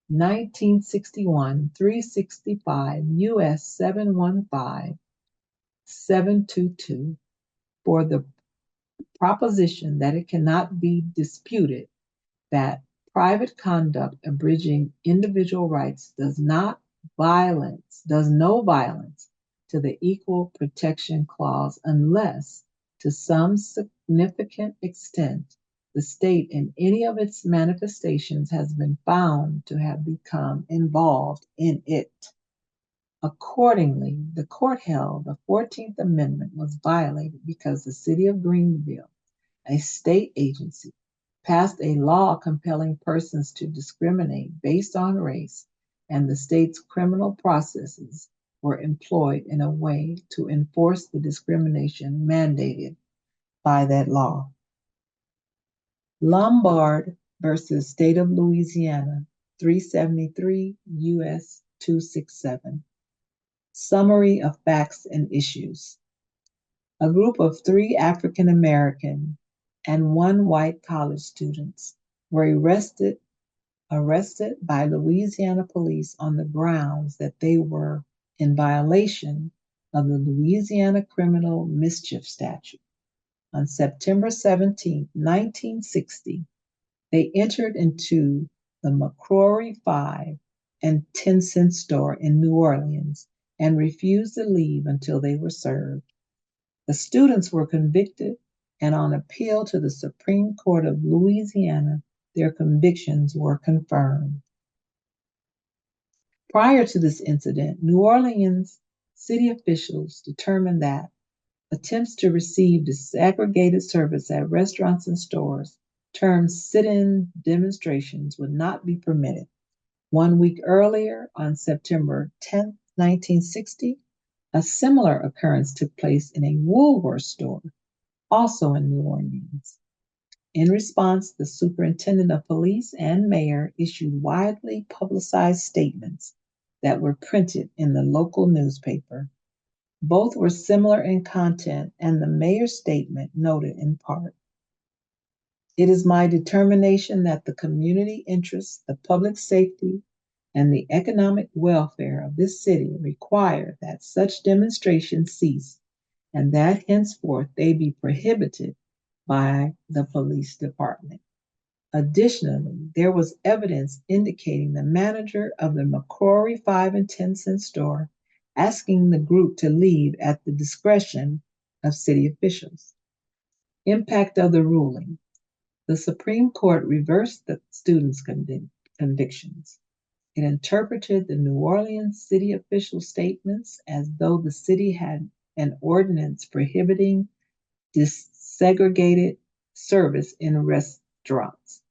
1961 365 U.S. 715 722, for the proposition that it cannot be disputed that private conduct abridging individual rights does no violence to the Equal Protection Clause unless, to some significant extent, the state in any of its manifestations has been found to have become involved in it. Accordingly, the court held the 14th Amendment was violated because the city of Greenville, a state agency, passed a law compelling persons to discriminate based on race, and the state's criminal processes were employed in a way to enforce the discrimination mandated by that law. Lombard versus State of Louisiana, 373 U.S. 267. Summary of facts and issues. A group of 3 African American and 1 white college students were arrested by Louisiana police on the grounds that they were in violation of the Louisiana Criminal Mischief Statute. On September 17, 1960, they entered into the McCrory 5 and 10-cent store in New Orleans and refused to leave until they were served. The students were convicted, and on appeal to the Supreme Court of Louisiana, their convictions were confirmed. Prior to this incident, New Orleans city officials determined that attempts to receive disaggregated service at restaurants and stores, termed sit-in demonstrations, would not be permitted. 1 week earlier, on September 10, 1960, a similar occurrence took place in a Woolworth store, also in New Orleans. In response, the superintendent of police and mayor issued widely publicized statements that were printed in the local newspaper. Both were similar in content, and the mayor's statement noted in part, "It is my determination that the community interests, the public safety, and the economic welfare of this city require that such demonstrations cease, and that henceforth they be prohibited by the police department." Additionally, there was evidence indicating the manager of the McCrory 5 and 10-cent store asking the group to leave at the discretion of city officials. Impact of the ruling. The Supreme Court reversed the students' convictions. It interpreted the New Orleans city official statements as though the city had an ordinance prohibiting desegregated service in restaurants.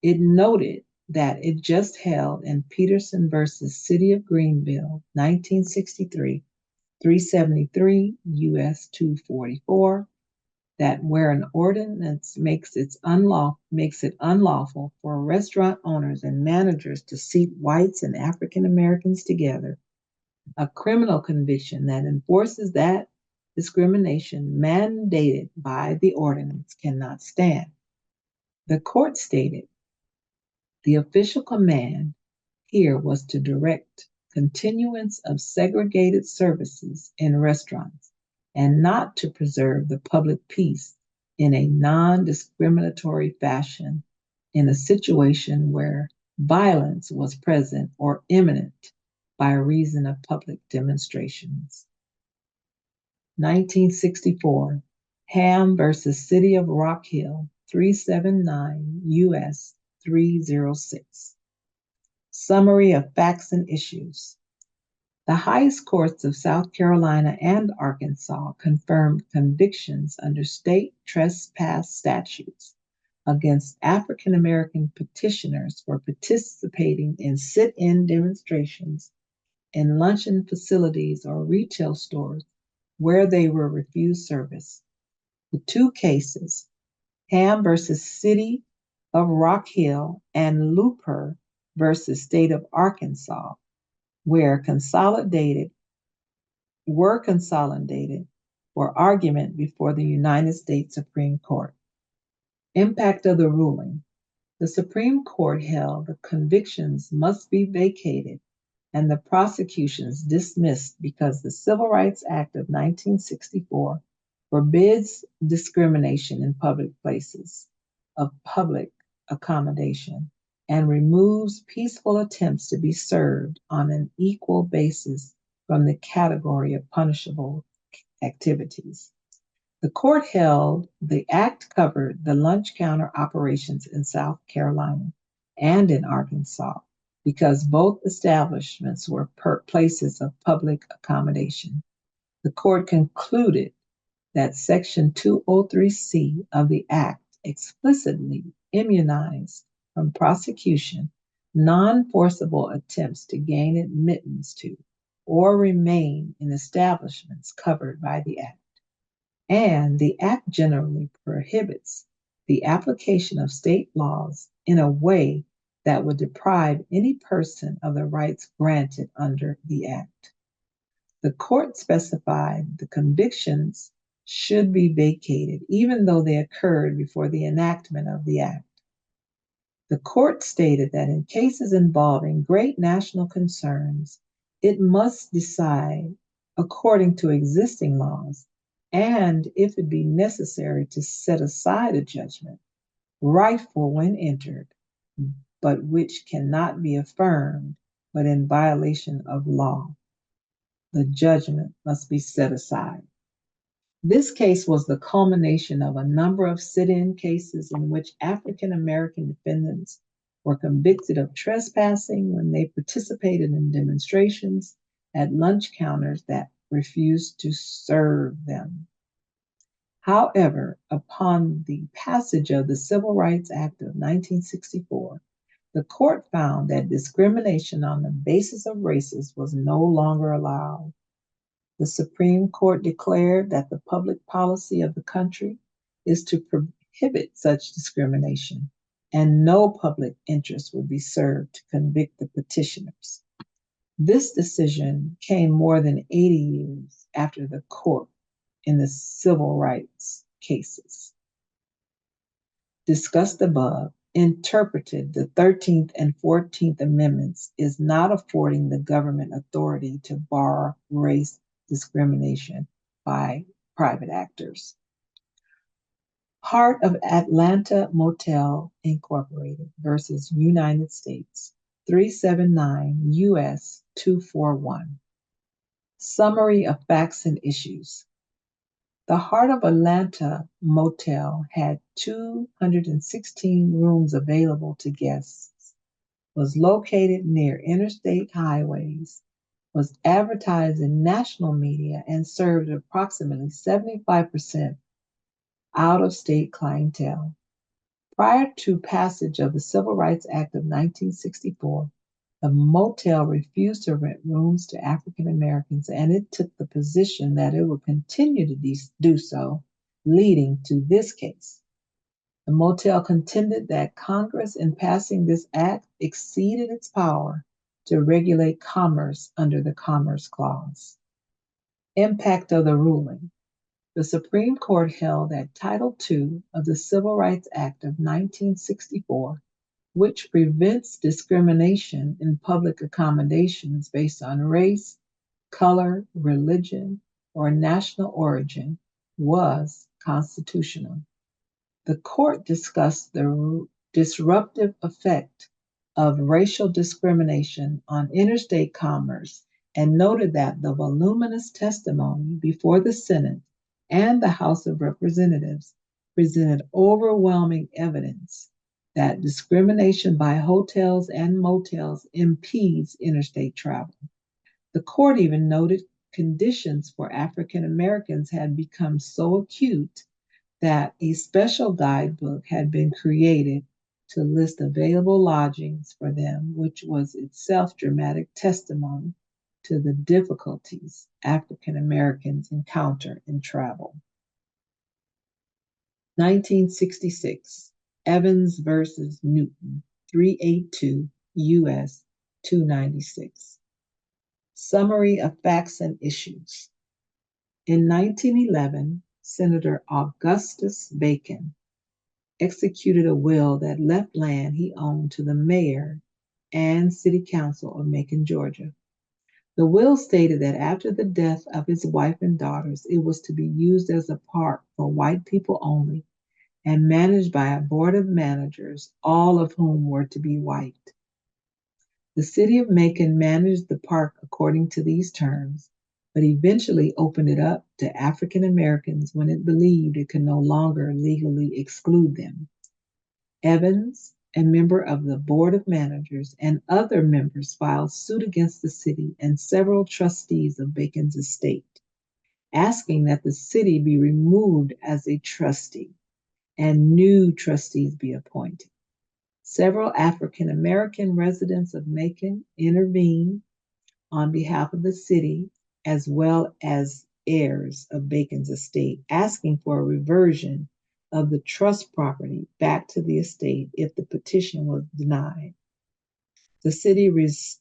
It noted that it just held in Peterson versus City of Greenville, 1963, 373 U.S. 244, that where an ordinance makes it unlawful for restaurant owners and managers to seat whites and African Americans together, a criminal conviction that enforces that discrimination mandated by the ordinance cannot stand. The court stated the official command here was to direct continuance of segregated services in restaurants and not to preserve the public peace in a non-discriminatory fashion in a situation where violence was present or imminent by reason of public demonstrations. 1964, Ham versus City of Rock Hill, 379 U.S. 306. Summary of facts and issues. The highest courts of South Carolina and Arkansas confirmed convictions under state trespass statutes against African American petitioners for participating in sit-in demonstrations in luncheon facilities or retail stores where they were refused service. The 2 cases, Ham versus City of Rock Hill and Looper versus State of Arkansas, were consolidated for argument before the United States Supreme Court. Impact of the ruling. The Supreme Court held the convictions must be vacated and the prosecutions dismissed because the Civil Rights Act of 1964 forbids discrimination in public places of public accommodation and removes peaceful attempts to be served on an equal basis from the category of punishable activities. The court held the act covered the lunch counter operations in South Carolina and in Arkansas because both establishments were places of public accommodation. The court concluded that Section 203C of the Act explicitly immunized from prosecution non forcible attempts to gain admittance to or remain in establishments covered by the Act. And the Act generally prohibits the application of state laws in a way that would deprive any person of the rights granted under the Act. The court specified the convictions should be vacated even though they occurred before the enactment of the Act. The court stated that in cases involving great national concerns, it must decide according to existing laws, and if it be necessary to set aside a judgment, rightful when entered, but which cannot be affirmed but in violation of law, the judgment must be set aside. This case was the culmination of a number of sit-in cases in which African American defendants were convicted of trespassing when they participated in demonstrations at lunch counters that refused to serve them. However, upon the passage of the Civil Rights Act of 1964, the court found that discrimination on the basis of races was no longer allowed. The Supreme Court declared that the public policy of the country is to prohibit such discrimination, and no public interest would be served to convict the petitioners. This decision came more than 80 years after the court in the civil rights cases discussed above interpreted the 13th and 14th Amendments is not affording the government authority to bar race discrimination by private actors. Heart of Atlanta Motel Incorporated versus United States, 379 U.S. 241. Summary of facts and issues. The Heart of Atlanta Motel had 216 rooms available to guests, was located near interstate highways, was advertised in national media, and served approximately 75% out-of-state clientele. Prior to passage of the Civil Rights Act of 1964, the motel refused to rent rooms to African Americans, and it took the position that it would continue to do so, leading to this case. The motel contended that Congress, in passing this act, exceeded its power to regulate commerce under the Commerce Clause. Impact of the ruling. The Supreme Court held that Title II of the Civil Rights Act of 1964, which prevents discrimination in public accommodations based on race, color, religion, or national origin, was constitutional. The court discussed the disruptive effect of racial discrimination on interstate commerce and noted that the voluminous testimony before the Senate and the House of Representatives presented overwhelming evidence that discrimination by hotels and motels impedes interstate travel. The court even noted conditions for African Americans had become so acute that a special guidebook had been created to list available lodgings for them, which was itself dramatic testimony to the difficulties African Americans encounter in travel. 1966, Evans versus Newton, 382 U.S. 296. Summary of facts and issues. In 1911, Senator Augustus Bacon executed a will that left land he owned to the mayor and city council of Macon, Georgia. The will stated that after the death of his wife and daughters, it was to be used as a park for white people only and managed by a board of managers, all of whom were to be white. The city of Macon managed the park according to these terms, but eventually opened it up to African Americans when it believed it could no longer legally exclude them. Evans, a member of the board of managers, and other members filed suit against the city and several trustees of Bacon's estate, asking that the city be removed as a trustee and new trustees be appointed. Several African American residents of Macon intervened on behalf of the city as well as heirs of Bacon's estate, asking for a reversion of the trust property back to the estate if the petition was denied. The city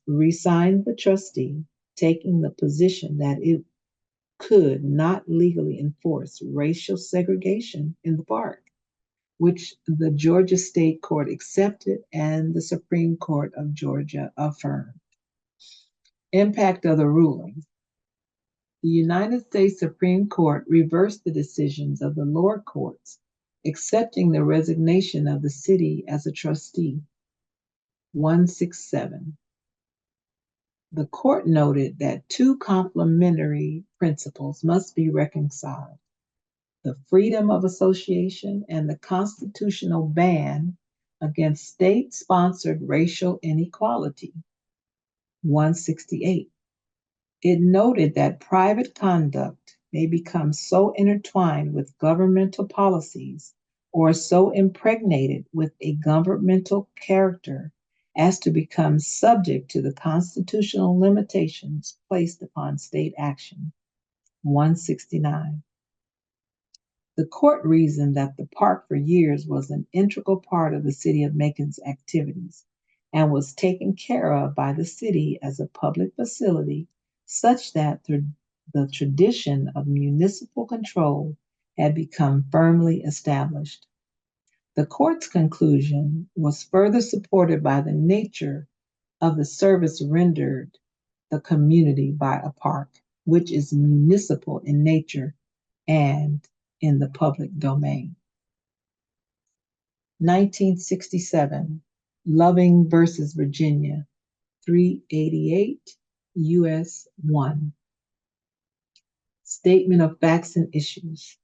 resigned the trustee, taking the position that it could not legally enforce racial segregation in the park, which the Georgia State Court accepted and the Supreme Court of Georgia affirmed. Impact of the ruling. The United States Supreme Court reversed the decisions of the lower courts, accepting the resignation of the city as a trustee. 167. The court noted that two complementary principles must be reconciled: the freedom of association and the constitutional ban against state sponsored racial inequality. 168. It noted that private conduct may become so intertwined with governmental policies or so impregnated with a governmental character as to become subject to the constitutional limitations placed upon state action. 169. The court reasoned that the park for years was an integral part of the city of Macon's activities and was taken care of by the city as a public facility, such that the tradition of municipal control had become firmly established. The court's conclusion was further supported by the nature of the service rendered the community by a park, which is municipal in nature and in the public domain. 1967, Loving versus Virginia, 388 U.S. 1. Statement of facts and issues.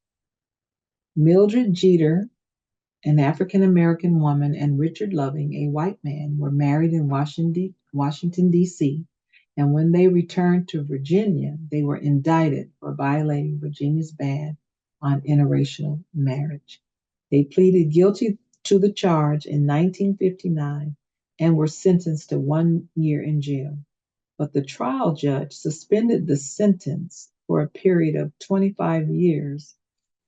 Mildred Jeter, an African American woman, and Richard Loving, a white man, were married in Washington, D.C., and when they returned to Virginia, they were indicted for violating Virginia's ban on interracial marriage. They pleaded guilty to the charge in 1959 and were sentenced to 1 year in jail. But the trial judge suspended the sentence for a period of 25 years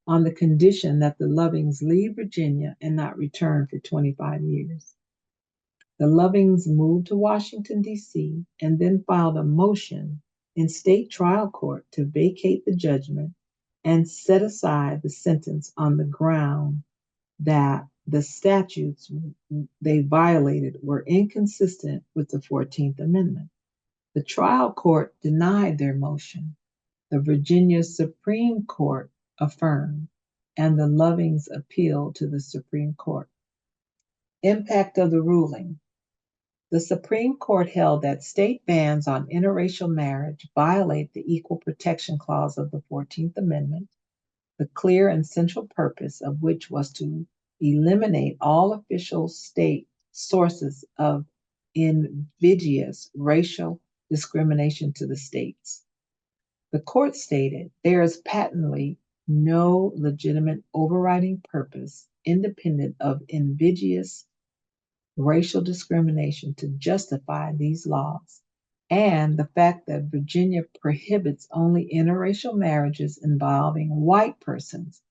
on the condition that the Lovings leave Virginia and not return for 25 years. The Lovings moved to Washington, D.C., and then filed a motion in state trial court to vacate the judgment and set aside the sentence on the ground that the statutes they violated were inconsistent with the 14th Amendment. The trial court denied their motion. The Virginia Supreme Court affirmed, and the Lovings appealed to the Supreme Court. Impact of the ruling. The Supreme Court held that state bans on interracial marriage violate the Equal Protection Clause of the 14th Amendment, the clear and central purpose of which was to eliminate all official state sources of invidious racial discrimination to the states. The court stated there is patently no legitimate overriding purpose independent of invidious racial discrimination to justify these laws, and the fact that Virginia prohibits only interracial marriages involving white persons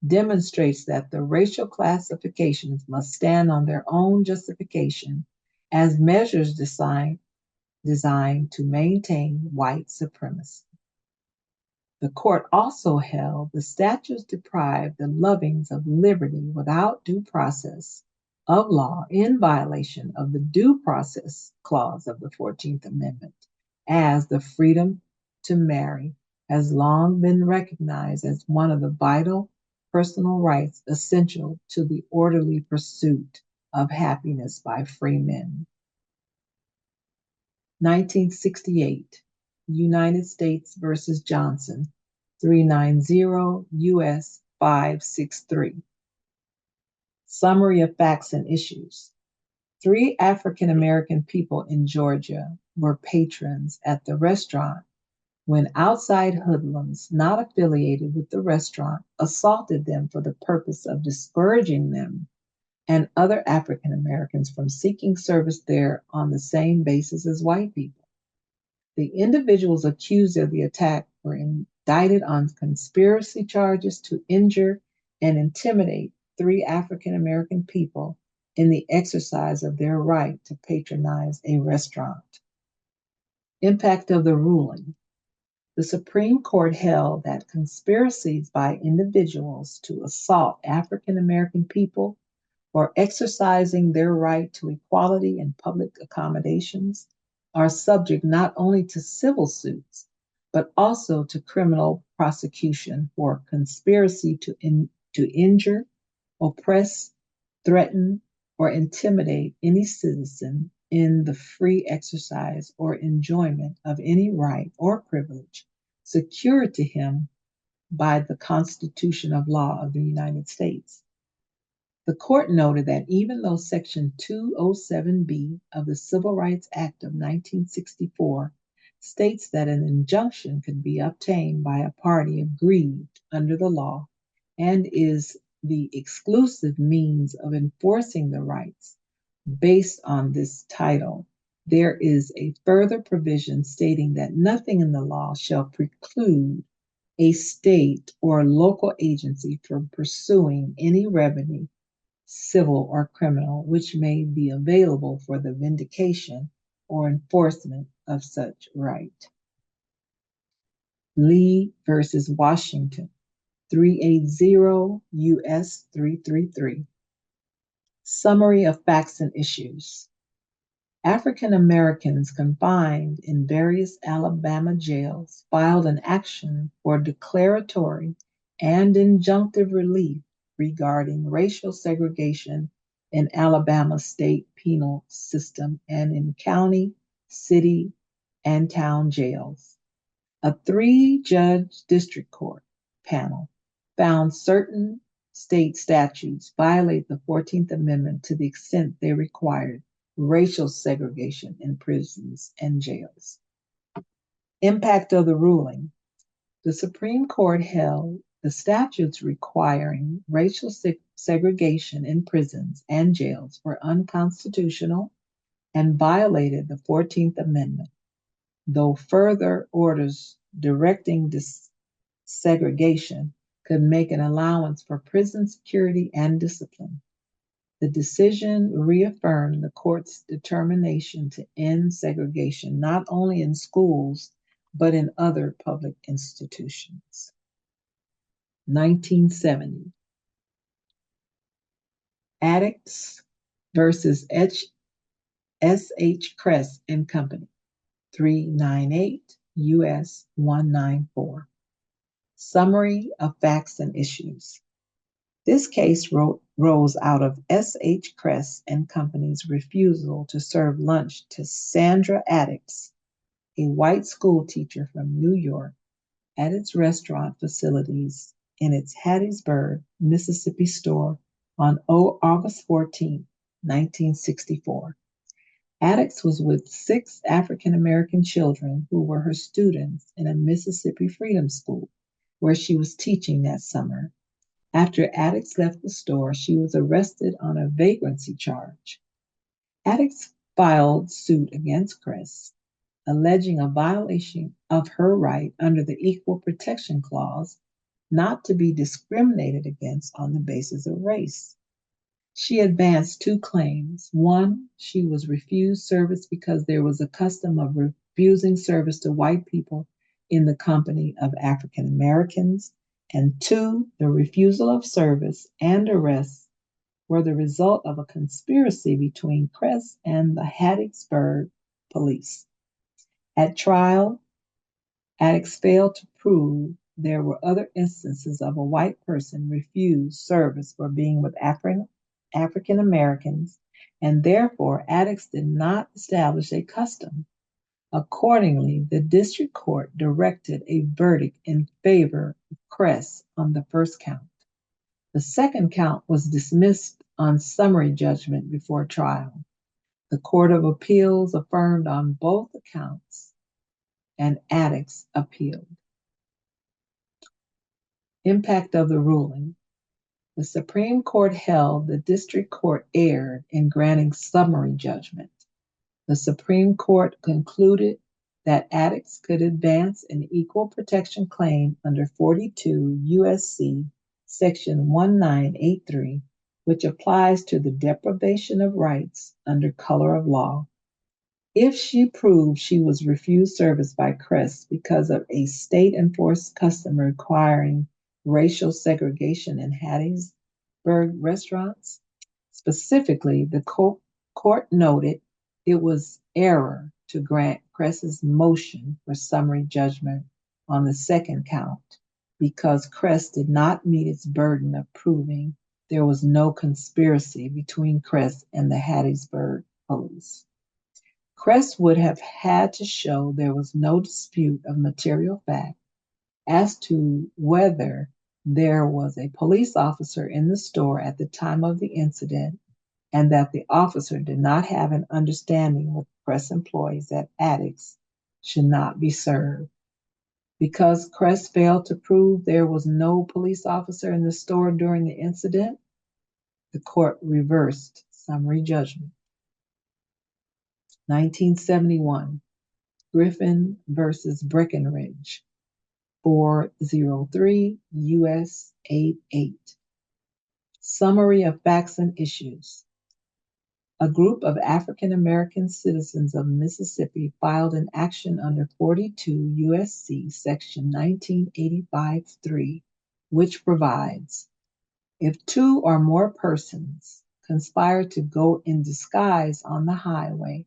demonstrates that the racial classifications must stand on their own justification as measures designed to maintain white supremacy. The court also held the statutes deprived the lovings of liberty without due process of law in violation of the Due Process Clause of the 14th Amendment, as the freedom to marry has long been recognized as one of the vital personal rights essential to the orderly pursuit of happiness by free men. 1968, United States versus Johnson, 390 U.S. 563. Summary of facts and issues. 3 African American people in Georgia were patrons at the restaurant when outside hoodlums not affiliated with the restaurant assaulted them for the purpose of discouraging them and other African Americans from seeking service there on the same basis as white people. The individuals accused of the attack were indicted on conspiracy charges to injure and intimidate 3 African American people in the exercise of their right to patronize a restaurant. Impact of the ruling. The Supreme Court held that conspiracies by individuals to assault African American people for exercising their right to equality in public accommodations are subject not only to civil suits, but also to criminal prosecution for conspiracy to injure, oppress, threaten, or intimidate any citizen in the free exercise or enjoyment of any right or privilege secured to him by the Constitution of Law of the United States. The court noted that even though Section 207B of the Civil Rights Act of 1964 states that an injunction could be obtained by a party aggrieved under the law and is the exclusive means of enforcing the rights based on this title, there is a further provision stating that nothing in the law shall preclude a state or local agency from pursuing any remedy, civil or criminal, which may be available for the vindication or enforcement of such right. Lee versus Washington, 380 U.S. 333. Summary of facts and issues. African Americans confined in various Alabama jails filed an action for declaratory and injunctive relief regarding racial segregation in Alabama's state penal system and in county, city, and town jails. A 3-judge district court panel found certain state statutes violate the 14th Amendment to the extent they required racial segregation in prisons and jails. Impact of the ruling. The Supreme Court held the statutes requiring racial segregation in prisons and jails were unconstitutional and violated the 14th Amendment, though further orders directing segregation could make an allowance for prison security and discipline. The decision reaffirmed the court's determination to end segregation not only in schools, but in other public institutions. 1970. Addicts versus S.H. Kress and Company, 398 U.S. 194. Summary of facts and issues. This case rose out of S.H. Kress and Company's refusal to serve lunch to Sandra Addicts, a white school teacher from New York, at its restaurant facilities in its Hattiesburg, Mississippi store on August 14, 1964. Addicts was with 6 African American children who were her students in a Mississippi Freedom School, where she was teaching that summer. After Addicts left the store, she was arrested on a vagrancy charge. Addicts filed suit against Kress, alleging a violation of her right under the Equal Protection Clause not to be discriminated against on the basis of race. She advanced 2 claims. 1, she was refused service because there was a custom of refusing service to white people in the company of African Americans, and two, the refusal of service and arrest were the result of a conspiracy between Cress and the Hattiesburg police. At trial, Addicts failed to prove there were other instances of a white person refused service for being with African Americans, and therefore addicts did not establish a custom. Accordingly, the district court directed a verdict in favor of Cress on the first count. The second count was dismissed on summary judgment before trial. The Court of Appeals affirmed on both accounts, and addicts appealed. Impact of the ruling. The Supreme Court held the district court erred in granting summary judgment. The Supreme Court concluded that addicts could advance an equal protection claim under 42 U.S.C. Section 1983, which applies to the deprivation of rights under color of law. If she proved she was refused service by Crest because of a state-enforced custom requiring racial segregation in Hattiesburg restaurants, specifically, the court noted it was error to grant Crest's motion for summary judgment on the second count because Crest did not meet its burden of proving there was no conspiracy between Crest and the Hattiesburg police. Crest would have had to show there was no dispute of material fact as to whether there was a police officer in the store at the time of the incident and that the officer did not have an understanding with Crest employees that addicts should not be served. Because Crest failed to prove there was no police officer in the store during the incident, the court reversed summary judgment. 1971, Griffin versus Breckenridge, 403 U.S. 88. Summary of facts and issues. A group of African American citizens of Mississippi filed an action under 42 U.S.C. Section 1985-3, which provides, if two or more persons conspire to go in disguise on the highway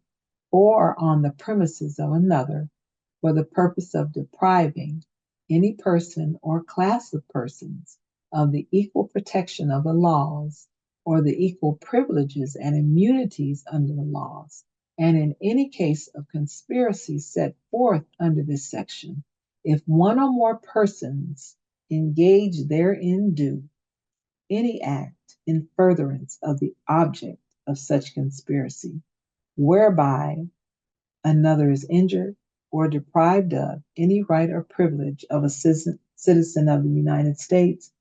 or on the premises of another for the purpose of depriving any person or class of persons of the equal protection of the laws or the equal privileges and immunities under the laws, and in any case of conspiracy set forth under this section, if one or more persons engage therein do any act in furtherance of the object of such conspiracy, whereby another is injured or deprived of any right or privilege of a citizen of the United States,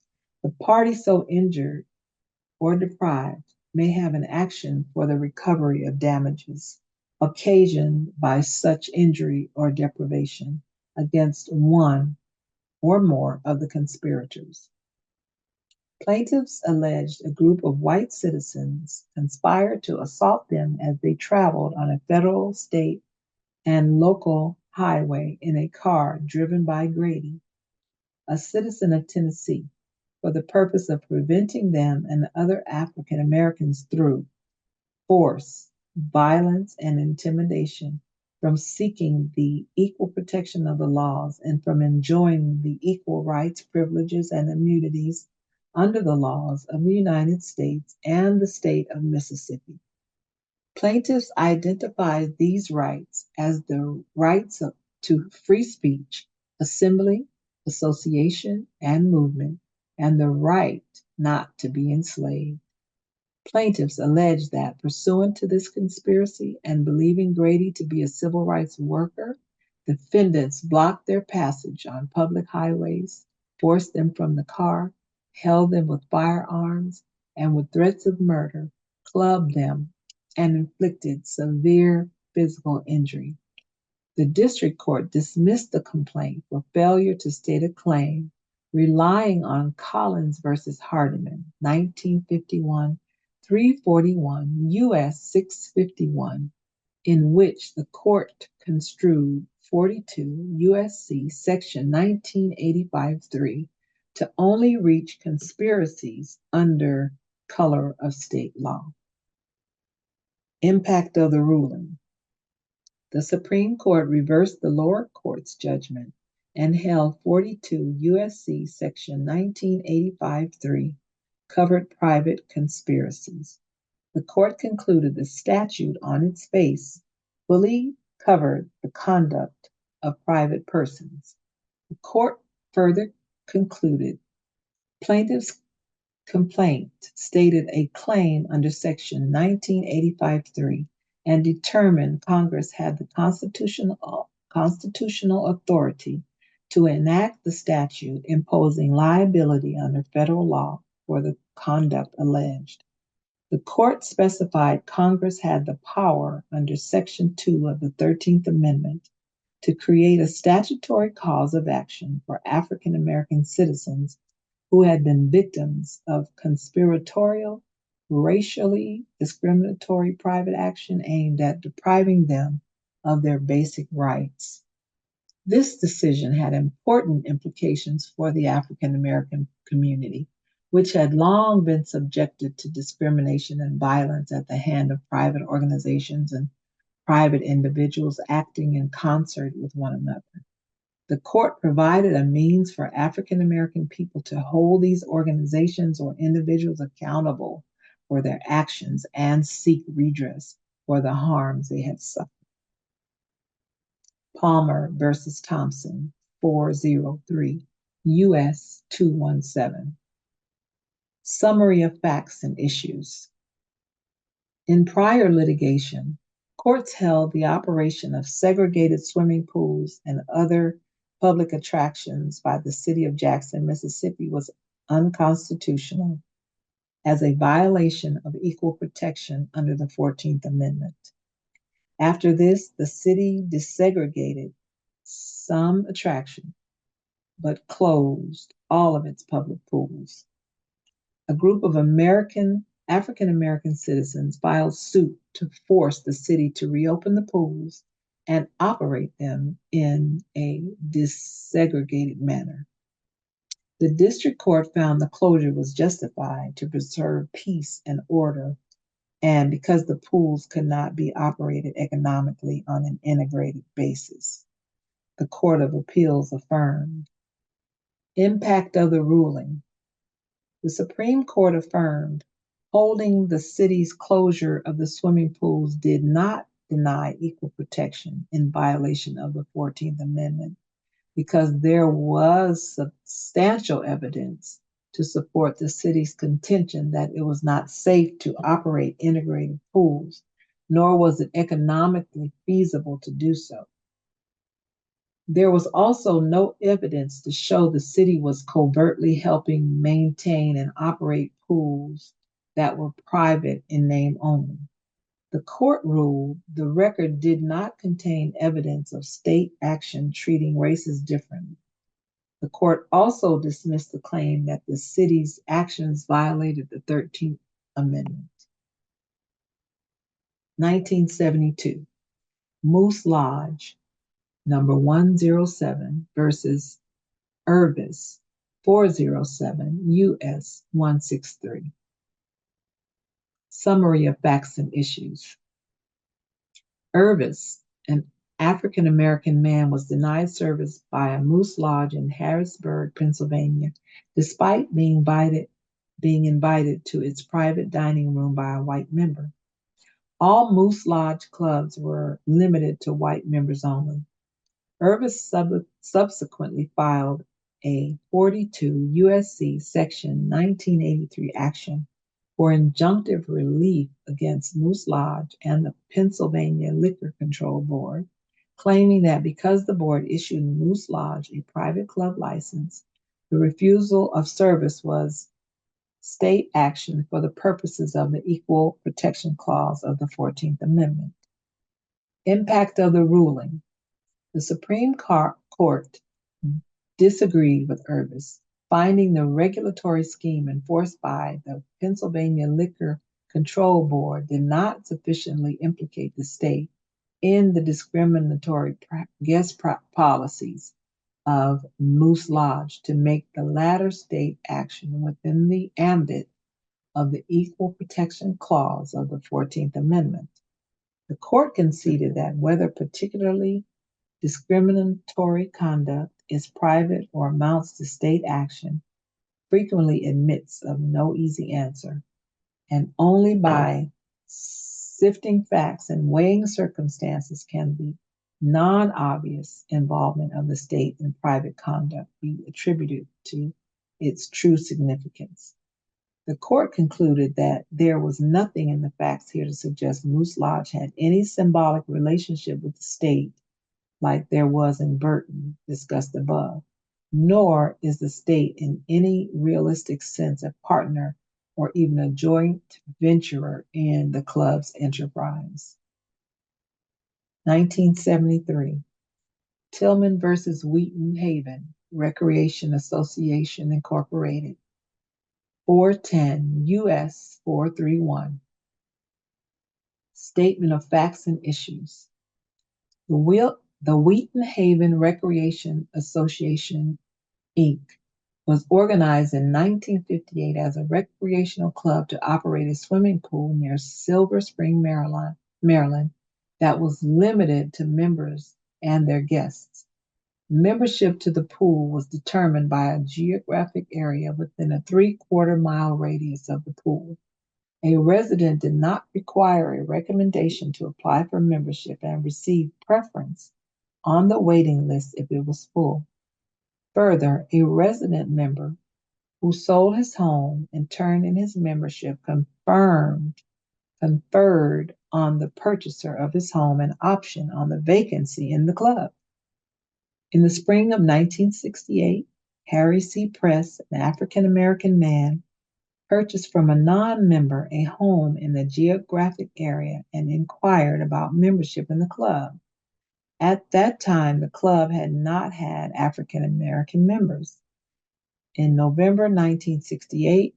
the party so injured or deprived may have an action for the recovery of damages occasioned by such injury or deprivation against one or more of the conspirators. Plaintiffs alleged a group of white citizens conspired to assault them as they traveled on a federal, state, and local highway in a car driven by Grady, a citizen of Tennessee, for the purpose of preventing them and other African Americans through force, violence, and intimidation from seeking the equal protection of the laws and from enjoying the equal rights, privileges, and immunities under the laws of the United States and the state of Mississippi. Plaintiffs identified these rights as the rights to free speech, assembly, association, and movement, and the right not to be enslaved. Plaintiffs allege that, pursuant to this conspiracy and believing Grady to be a civil rights worker, defendants blocked their passage on public highways, forced them from the car, held them with firearms, and with threats of murder, clubbed them, and inflicted severe physical injury. The district court dismissed the complaint for failure to state a claim, relying on Collins versus Hardiman, 1951, 341 U.S. 651, in which the court construed 42 USC Section 1985-3 to only reach conspiracies under color of state law. Impact of the ruling. The Supreme Court reversed the lower court's judgment and held 42 USC Section 1985-3 covered private conspiracies. The court concluded the statute on its face fully covered the conduct of private persons. The court further concluded plaintiff's complaint stated a claim under Section 1985-3 and determined Congress had the constitutional authority to enact the statute imposing liability under federal law for the conduct alleged. The court specified Congress had the power under Section 2 of the 13th Amendment to create a statutory cause of action for African American citizens who had been victims of conspiratorial, racially discriminatory private action aimed at depriving them of their basic rights. This decision had important implications for the African American community, which had long been subjected to discrimination and violence at the hand of private organizations and private individuals acting in concert with one another. The court provided a means for African American people to hold these organizations or individuals accountable for their actions and seek redress for the harms they had suffered. Palmer versus Thompson, 403, US 217. Summary of facts and issues. In prior litigation, courts held the operation of segregated swimming pools and other public attractions by the city of Jackson, Mississippi was unconstitutional as a violation of equal protection under the 14th Amendment. After this, the city desegregated some attractions, but closed all of its public pools. A group of African American citizens filed suit to force the city to reopen the pools and operate them in a desegregated manner. The district court found the closure was justified to preserve peace and order, and because the pools could not be operated economically on an integrated basis. The Court of Appeals affirmed. Impact of the ruling. The Supreme Court affirmed, holding the city's closure of the swimming pools did not deny equal protection in violation of the 14th Amendment because there was substantial evidence to support the city's contention that it was not safe to operate integrated pools, nor was it economically feasible to do so. There was also no evidence to show the city was covertly helping maintain and operate pools that were private in name only. The court ruled the record did not contain evidence of state action treating races differently. The court also dismissed the claim that the city's actions violated the 13th Amendment. 1972, Moose Lodge, number 107 versus Urbis, 407 US 163. Summary of facts and issues. Urbis, an African American man, was denied service by a Moose Lodge in Harrisburg, Pennsylvania, despite being invited to its private dining room by a white member. All Moose Lodge clubs were limited to white members only. Urbis subsequently filed a 42 USC Section 1983 action for injunctive relief against Moose Lodge and the Pennsylvania Liquor Control Board, claiming that because the board issued Moose Lodge a private club license, the refusal of service was state action for the purposes of the Equal Protection Clause of the 14th Amendment. Impact of the ruling. The Supreme Court disagreed with Urbis, finding the regulatory scheme enforced by the Pennsylvania Liquor Control Board did not sufficiently implicate the state in the discriminatory guest policies of Moose Lodge to make the latter state action within the ambit of the Equal Protection Clause of the 14th Amendment. The court conceded that whether particularly discriminatory conduct is private or amounts to state action frequently admits of no easy answer, and only by sifting facts and weighing circumstances can the non-obvious involvement of the state in private conduct be attributed to its true significance. The court concluded that there was nothing in the facts here to suggest Moose Lodge had any symbolic relationship with the state like there was in Burton, discussed above, nor is the state in any realistic sense a partner or even a joint venturer in the club's enterprise. 1973, Tillman versus Wheaton Haven, Recreation Association Incorporated, 410 U.S. 431. Statement of Facts and Issues. The Wheaton Haven Recreation Association, Inc. was organized in 1958 as a recreational club to operate a swimming pool near Silver Spring, Maryland, that was limited to members and their guests. Membership to the pool was determined by a geographic area within a 3/4 mile radius of the pool. A resident did not require a recommendation to apply for membership and receive preference on the waiting list if it was full. Further, a resident member who sold his home and turned in his membership conferred on the purchaser of his home an option on the vacancy in the club. In the spring of 1968, Harry C. Press, an African American man, purchased from a non-member a home in the geographic area and inquired about membership in the club. At that time, the club had not had African American members. In November 1968,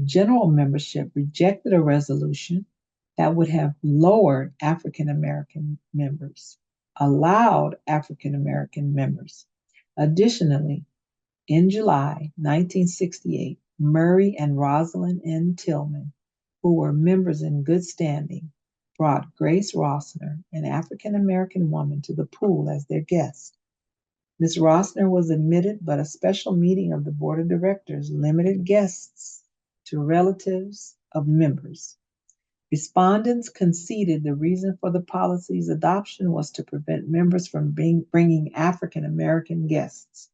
general membership rejected a resolution that would have lowered African American members, allowed African American members. Additionally, in July 1968, Murray and Rosalind N. Tillman, who were members in good standing, brought Grace Rossner, an African American woman, to the pool as their guest. Ms. Rossner was admitted, but a special meeting of the board of directors limited guests to relatives of members. Respondents conceded the reason for the policy's adoption was to prevent members from bringing African American guests.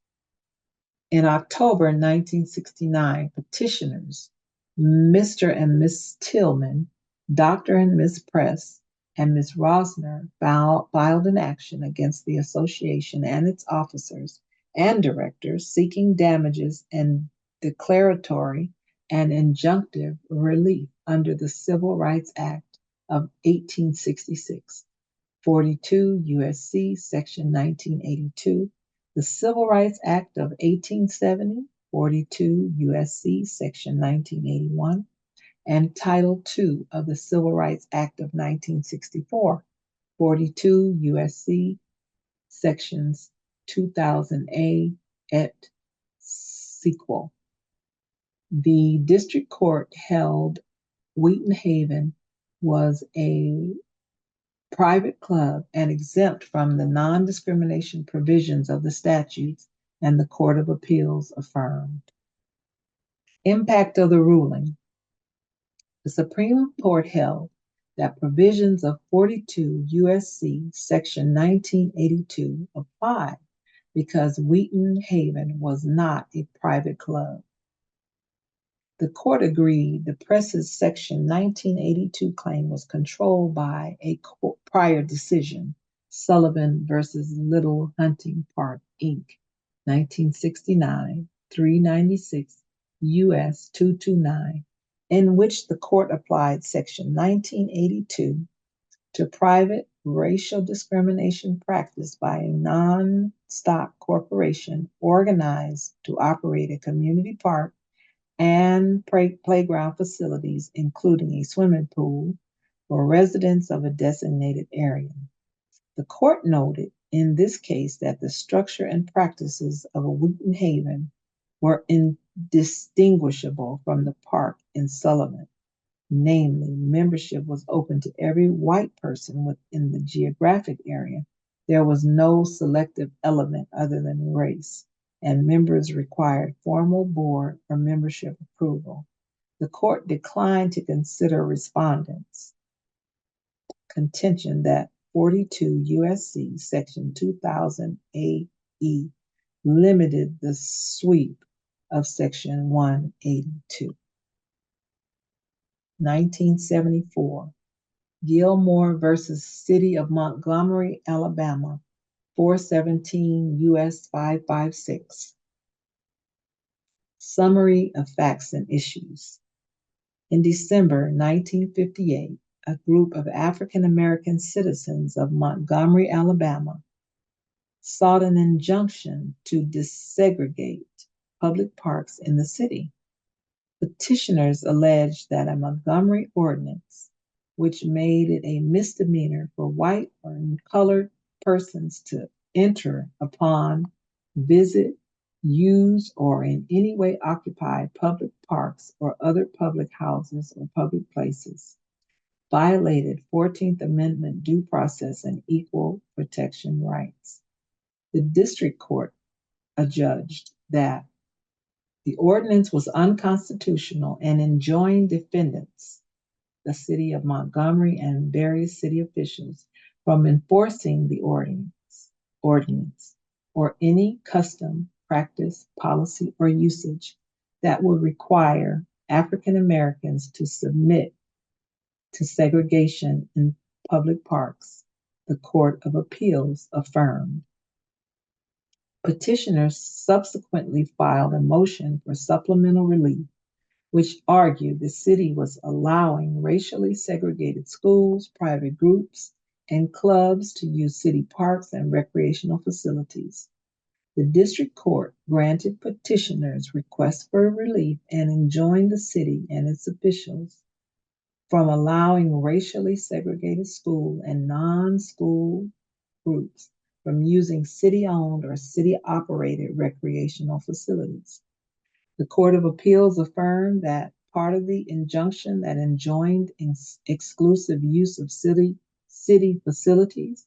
In October 1969, petitioners, Mr. and Miss Tillman, Dr. and Miss Press, and Ms. Rosner filed an action against the association and its officers and directors seeking damages and declaratory and injunctive relief under the Civil Rights Act of 1866, 42 U.S.C. Section 1982, the Civil Rights Act of 1870, 42 U.S.C. Section 1981, and Title II of the Civil Rights Act of 1964, 42 U.S.C. Sections 2000A et sequel. The district court held Wheaton Haven was a private club and exempt from the non-discrimination provisions of the statutes, and the Court of Appeals affirmed. Impact of the ruling. The Supreme Court held that provisions of 42 U.S.C. Section 1982 apply because Wheaton Haven was not a private club. The court agreed the press's Section 1982 claim was controlled by a prior decision, Sullivan versus Little Hunting Park, Inc., 1969, 396 U.S. 229, in which the court applied Section 1982 to private racial discrimination practiced by a non-stock corporation organized to operate a community park and playground facilities, including a swimming pool for residents of a designated area. The court noted in this case that the structure and practices of Wheaton Haven were indistinguishable from the park in Sullivan. Namely, membership was open to every white person within the geographic area. There was no selective element other than race, and members required formal board or membership approval. The court declined to consider respondents' contention that 42 USC section 2000 AE limited the sweep of section 182. 1974, Gilmore versus City of Montgomery, Alabama, 417 U.S. 556. Summary of facts and issues. In December 1958, a group of African American citizens of Montgomery, Alabama, sought an injunction to desegregate public parks in the city. Petitioners alleged that a Montgomery ordinance, which made it a misdemeanor for white or colored persons to enter upon, visit, use, or in any way occupy public parks or other public houses or public places, violated 14th Amendment due process and equal protection rights. The district court adjudged that the ordinance was unconstitutional and enjoined defendants, the city of Montgomery and various city officials, from enforcing the ordinance or any custom, practice, policy, or usage that would require African Americans to submit to segregation in public parks, the Court of Appeals affirmed. Petitioners subsequently filed a motion for supplemental relief, which argued the city was allowing racially segregated schools, private groups, and clubs to use city parks and recreational facilities. The district court granted petitioners' request for relief and enjoined the city and its officials from allowing racially segregated school and non-school groups from using city-owned or city-operated recreational facilities. The Court of Appeals affirmed that part of the injunction that enjoined exclusive use of city facilities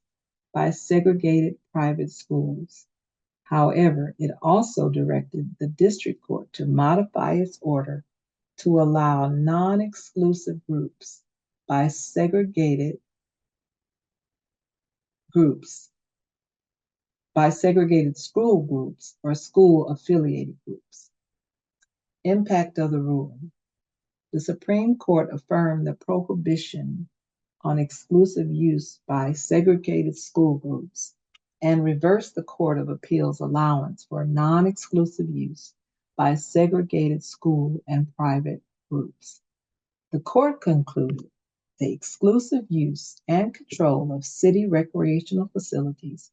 by segregated private schools. However, it also directed the district court to modify its order to allow non-exclusive groups by segregated school groups or school affiliated groups. Impact of the ruling. The Supreme Court affirmed the prohibition on exclusive use by segregated school groups and reversed the Court of Appeals allowance for non-exclusive use by segregated school and private groups. The court concluded the exclusive use and control of city recreational facilities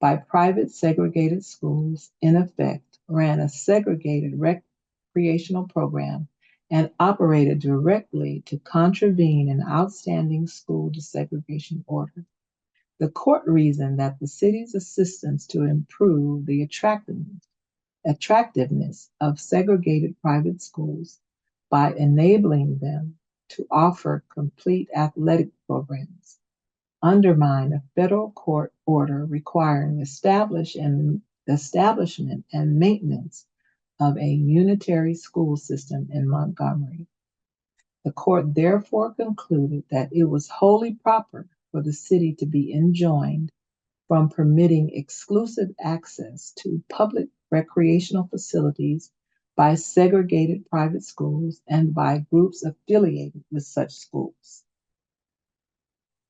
by private segregated schools in effect ran a segregated recreational program and operated directly to contravene an outstanding school desegregation order. The court reasoned that the city's assistance to improve the attractiveness of segregated private schools by enabling them to offer complete athletic programs undermine a federal court order requiring establishment and maintenance of a unitary school system in Montgomery. The court therefore concluded that it was wholly proper for the city to be enjoined from permitting exclusive access to public recreational facilities by segregated private schools and by groups affiliated with such schools.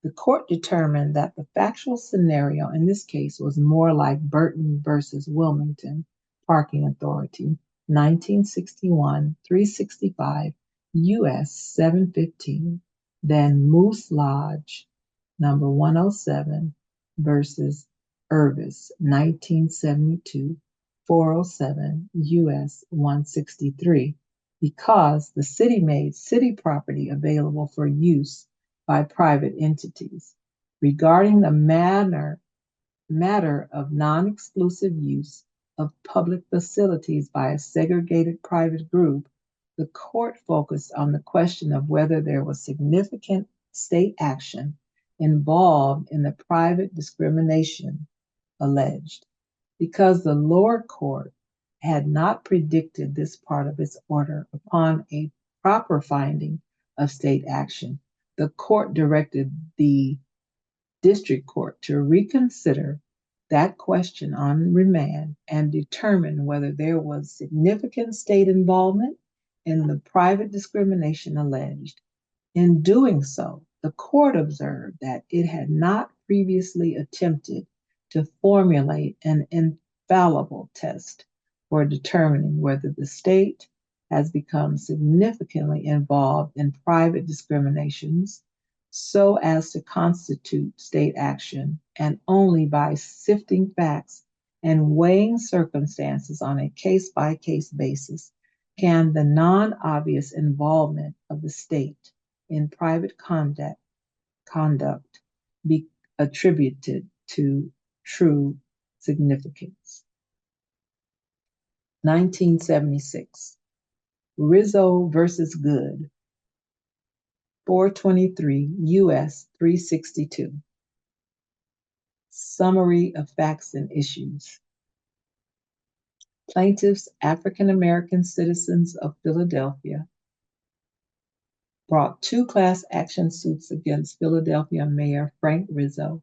The court determined that the factual scenario in this case was more like Burton versus Wilmington Parking Authority, 1961, 365 U.S. 715, than Moose Lodge, number 107, versus Irvis, 1972, 407 U.S. 163, because the city made city property available for use by private entities. regarding the matter of non-exclusive use of public facilities by a segregated private group, the court focused on the question of whether there was significant state action involved in the private discrimination alleged. Because the lower court had not predicted this part of its order upon a proper finding of state action, the court directed the district court to reconsider that question on remand and determine whether there was significant state involvement in the private discrimination alleged. In doing so, the court observed that it had not previously attempted to formulate an infallible test for determining whether the state has become significantly involved in private discriminations so as to constitute state action, and only by sifting facts and weighing circumstances on a case by case basis can the non obvious involvement of the state in private conduct be attributed to true significance. 1976, Rizzo versus Good, 423 U.S. 362. Summary of facts and issues. Plaintiffs, African American citizens of Philadelphia, brought two class action suits against Philadelphia Mayor Frank Rizzo,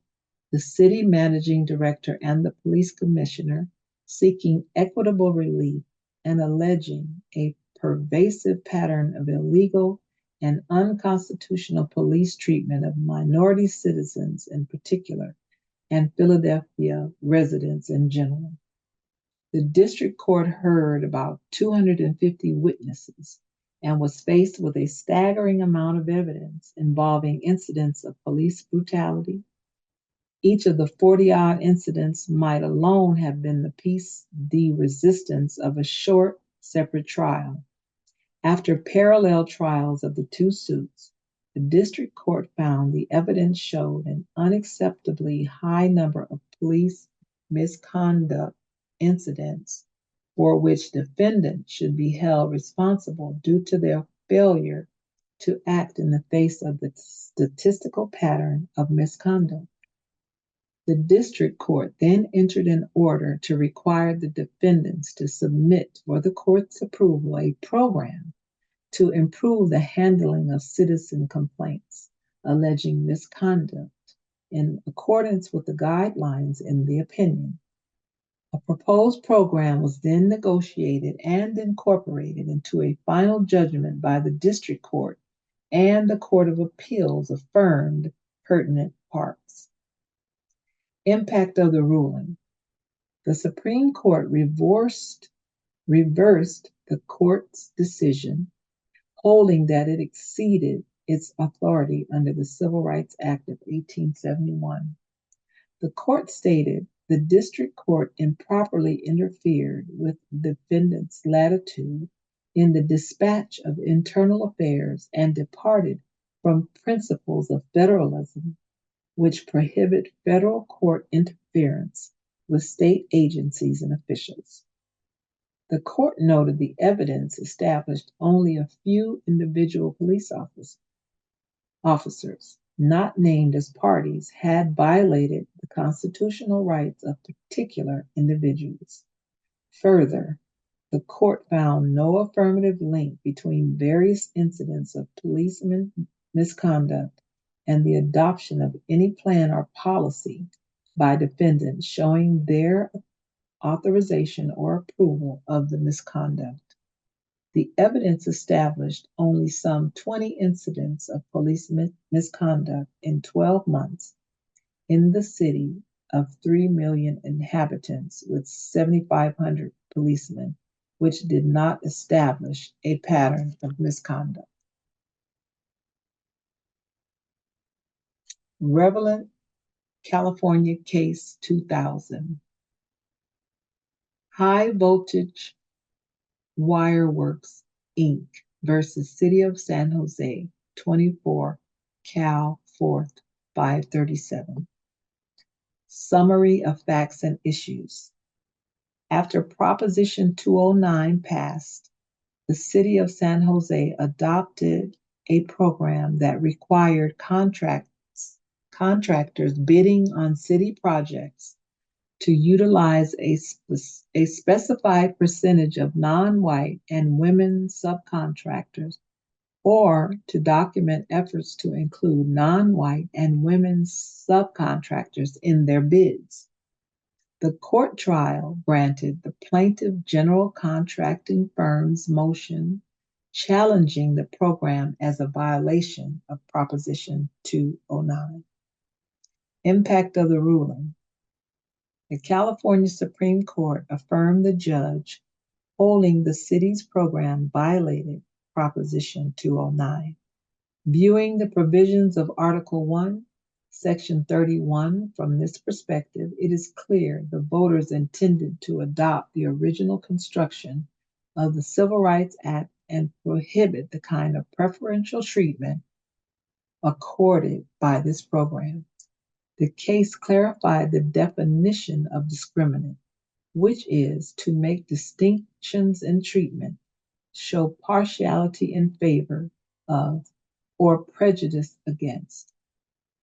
the city managing director, and the police commissioner, seeking equitable relief and alleging a pervasive pattern of illegal and unconstitutional police treatment of minority citizens in particular, and Philadelphia residents in general. The district court heard about 250 witnesses and was faced with a staggering amount of evidence involving incidents of police brutality. Each of the 40-odd incidents might alone have been the piece de resistance of a short, separate trial. After parallel trials of the two suits, the district court found the evidence showed an unacceptably high number of police misconduct incidents for which defendants should be held responsible due to their failure to act in the face of the statistical pattern of misconduct. The district court then entered an order to require the defendants to submit for the court's approval a program to improve the handling of citizen complaints alleging misconduct in accordance with the guidelines in the opinion. A proposed program was then negotiated and incorporated into a final judgment by the district court, and the Court of Appeals affirmed pertinent parts. Impact of the ruling. The Supreme Court reversed the court's decision, holding that it exceeded its authority under the Civil Rights Act of 1871. The court stated the district court improperly interfered with defendants' latitude in the dispatch of internal affairs and departed from principles of federalism, which prohibit federal court interference with state agencies and officials. The court noted the evidence established only a few individual police officers, not named as parties, had violated the constitutional rights of particular individuals. Further, the court found no affirmative link between various incidents of policeman misconduct and the adoption of any plan or policy by defendants showing their authorization or approval of the misconduct. The evidence established only some 20 incidents of police misconduct in 12 months in the city of 3 million inhabitants with 7,500 policemen, which did not establish a pattern of misconduct. Relevant California Case 2000. High Voltage Wireworks, Inc. versus City of San Jose, 24 Cal 4th, 537. Summary of facts and issues. After Proposition 209 passed, the City of San Jose adopted a program that required contractors bidding on city projects to utilize a specified percentage of non-white and women subcontractors, or to document efforts to include non-white and women subcontractors in their bids. The court trial granted the plaintiff general contracting firm's motion challenging the program as a violation of Proposition 209. Impact of the ruling. The California Supreme Court affirmed the judge holding the city's program violated Proposition 209. Viewing the provisions of Article 1, Section 31 from this perspective, it is clear the voters intended to adopt the original construction of the Civil Rights Act and prohibit the kind of preferential treatment accorded by this program. The case clarified the definition of discriminant, which is to make distinctions in treatment, show partiality in favor of, or prejudice against,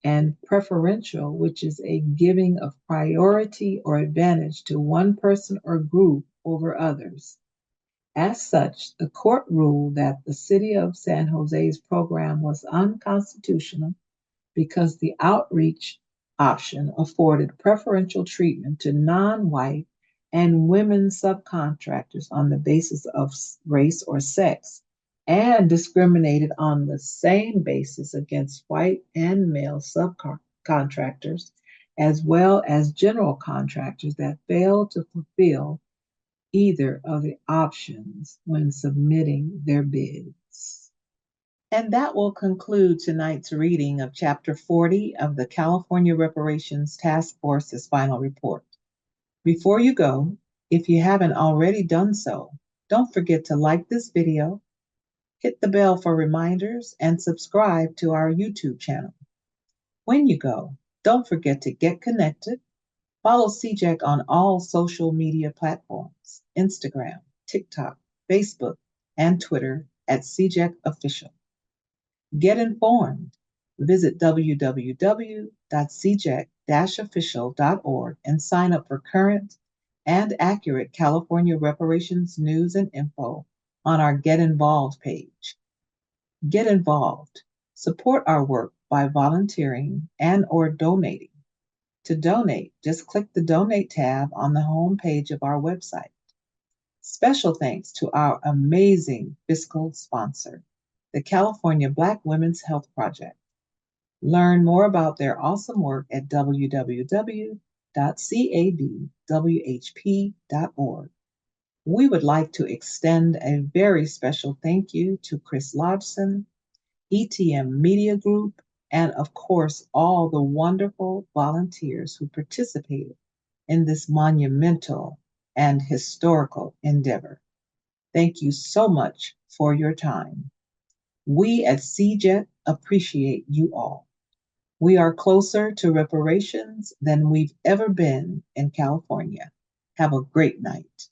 and preferential, which is a giving of priority or advantage to one person or group over others. As such, the court ruled that the City of San Jose's program was unconstitutional because the outreach option afforded preferential treatment to non-white and women subcontractors on the basis of race or sex, and discriminated on the same basis against white and male subcontractors, as well as general contractors that failed to fulfill either of the options when submitting their bids. And that will conclude tonight's reading of Chapter 40 of the California Reparations Task Force's final report. Before you go, if you haven't already done so, don't forget to like this video, hit the bell for reminders, and subscribe to our YouTube channel. When you go, don't forget to get connected. Follow CJEC on all social media platforms, Instagram, TikTok, Facebook, and Twitter at CJEC Official. Get informed. Visit www.cjec-official.org and sign up for current and accurate California reparations news and info on our Get Involved page. Get involved. Support our work by volunteering and/or donating. To donate, just click the Donate tab on the home page of our website. Special thanks to our amazing fiscal sponsor, the California Black Women's Health Project. Learn more about their awesome work at www.cadwhp.org. We would like to extend a very special thank you to Chris Lodgson, ETM Media Group, and of course, all the wonderful volunteers who participated in this monumental and historical endeavor. Thank you so much for your time. We at CJEC appreciate you all. We are closer to reparations than we've ever been in California. Have a great night.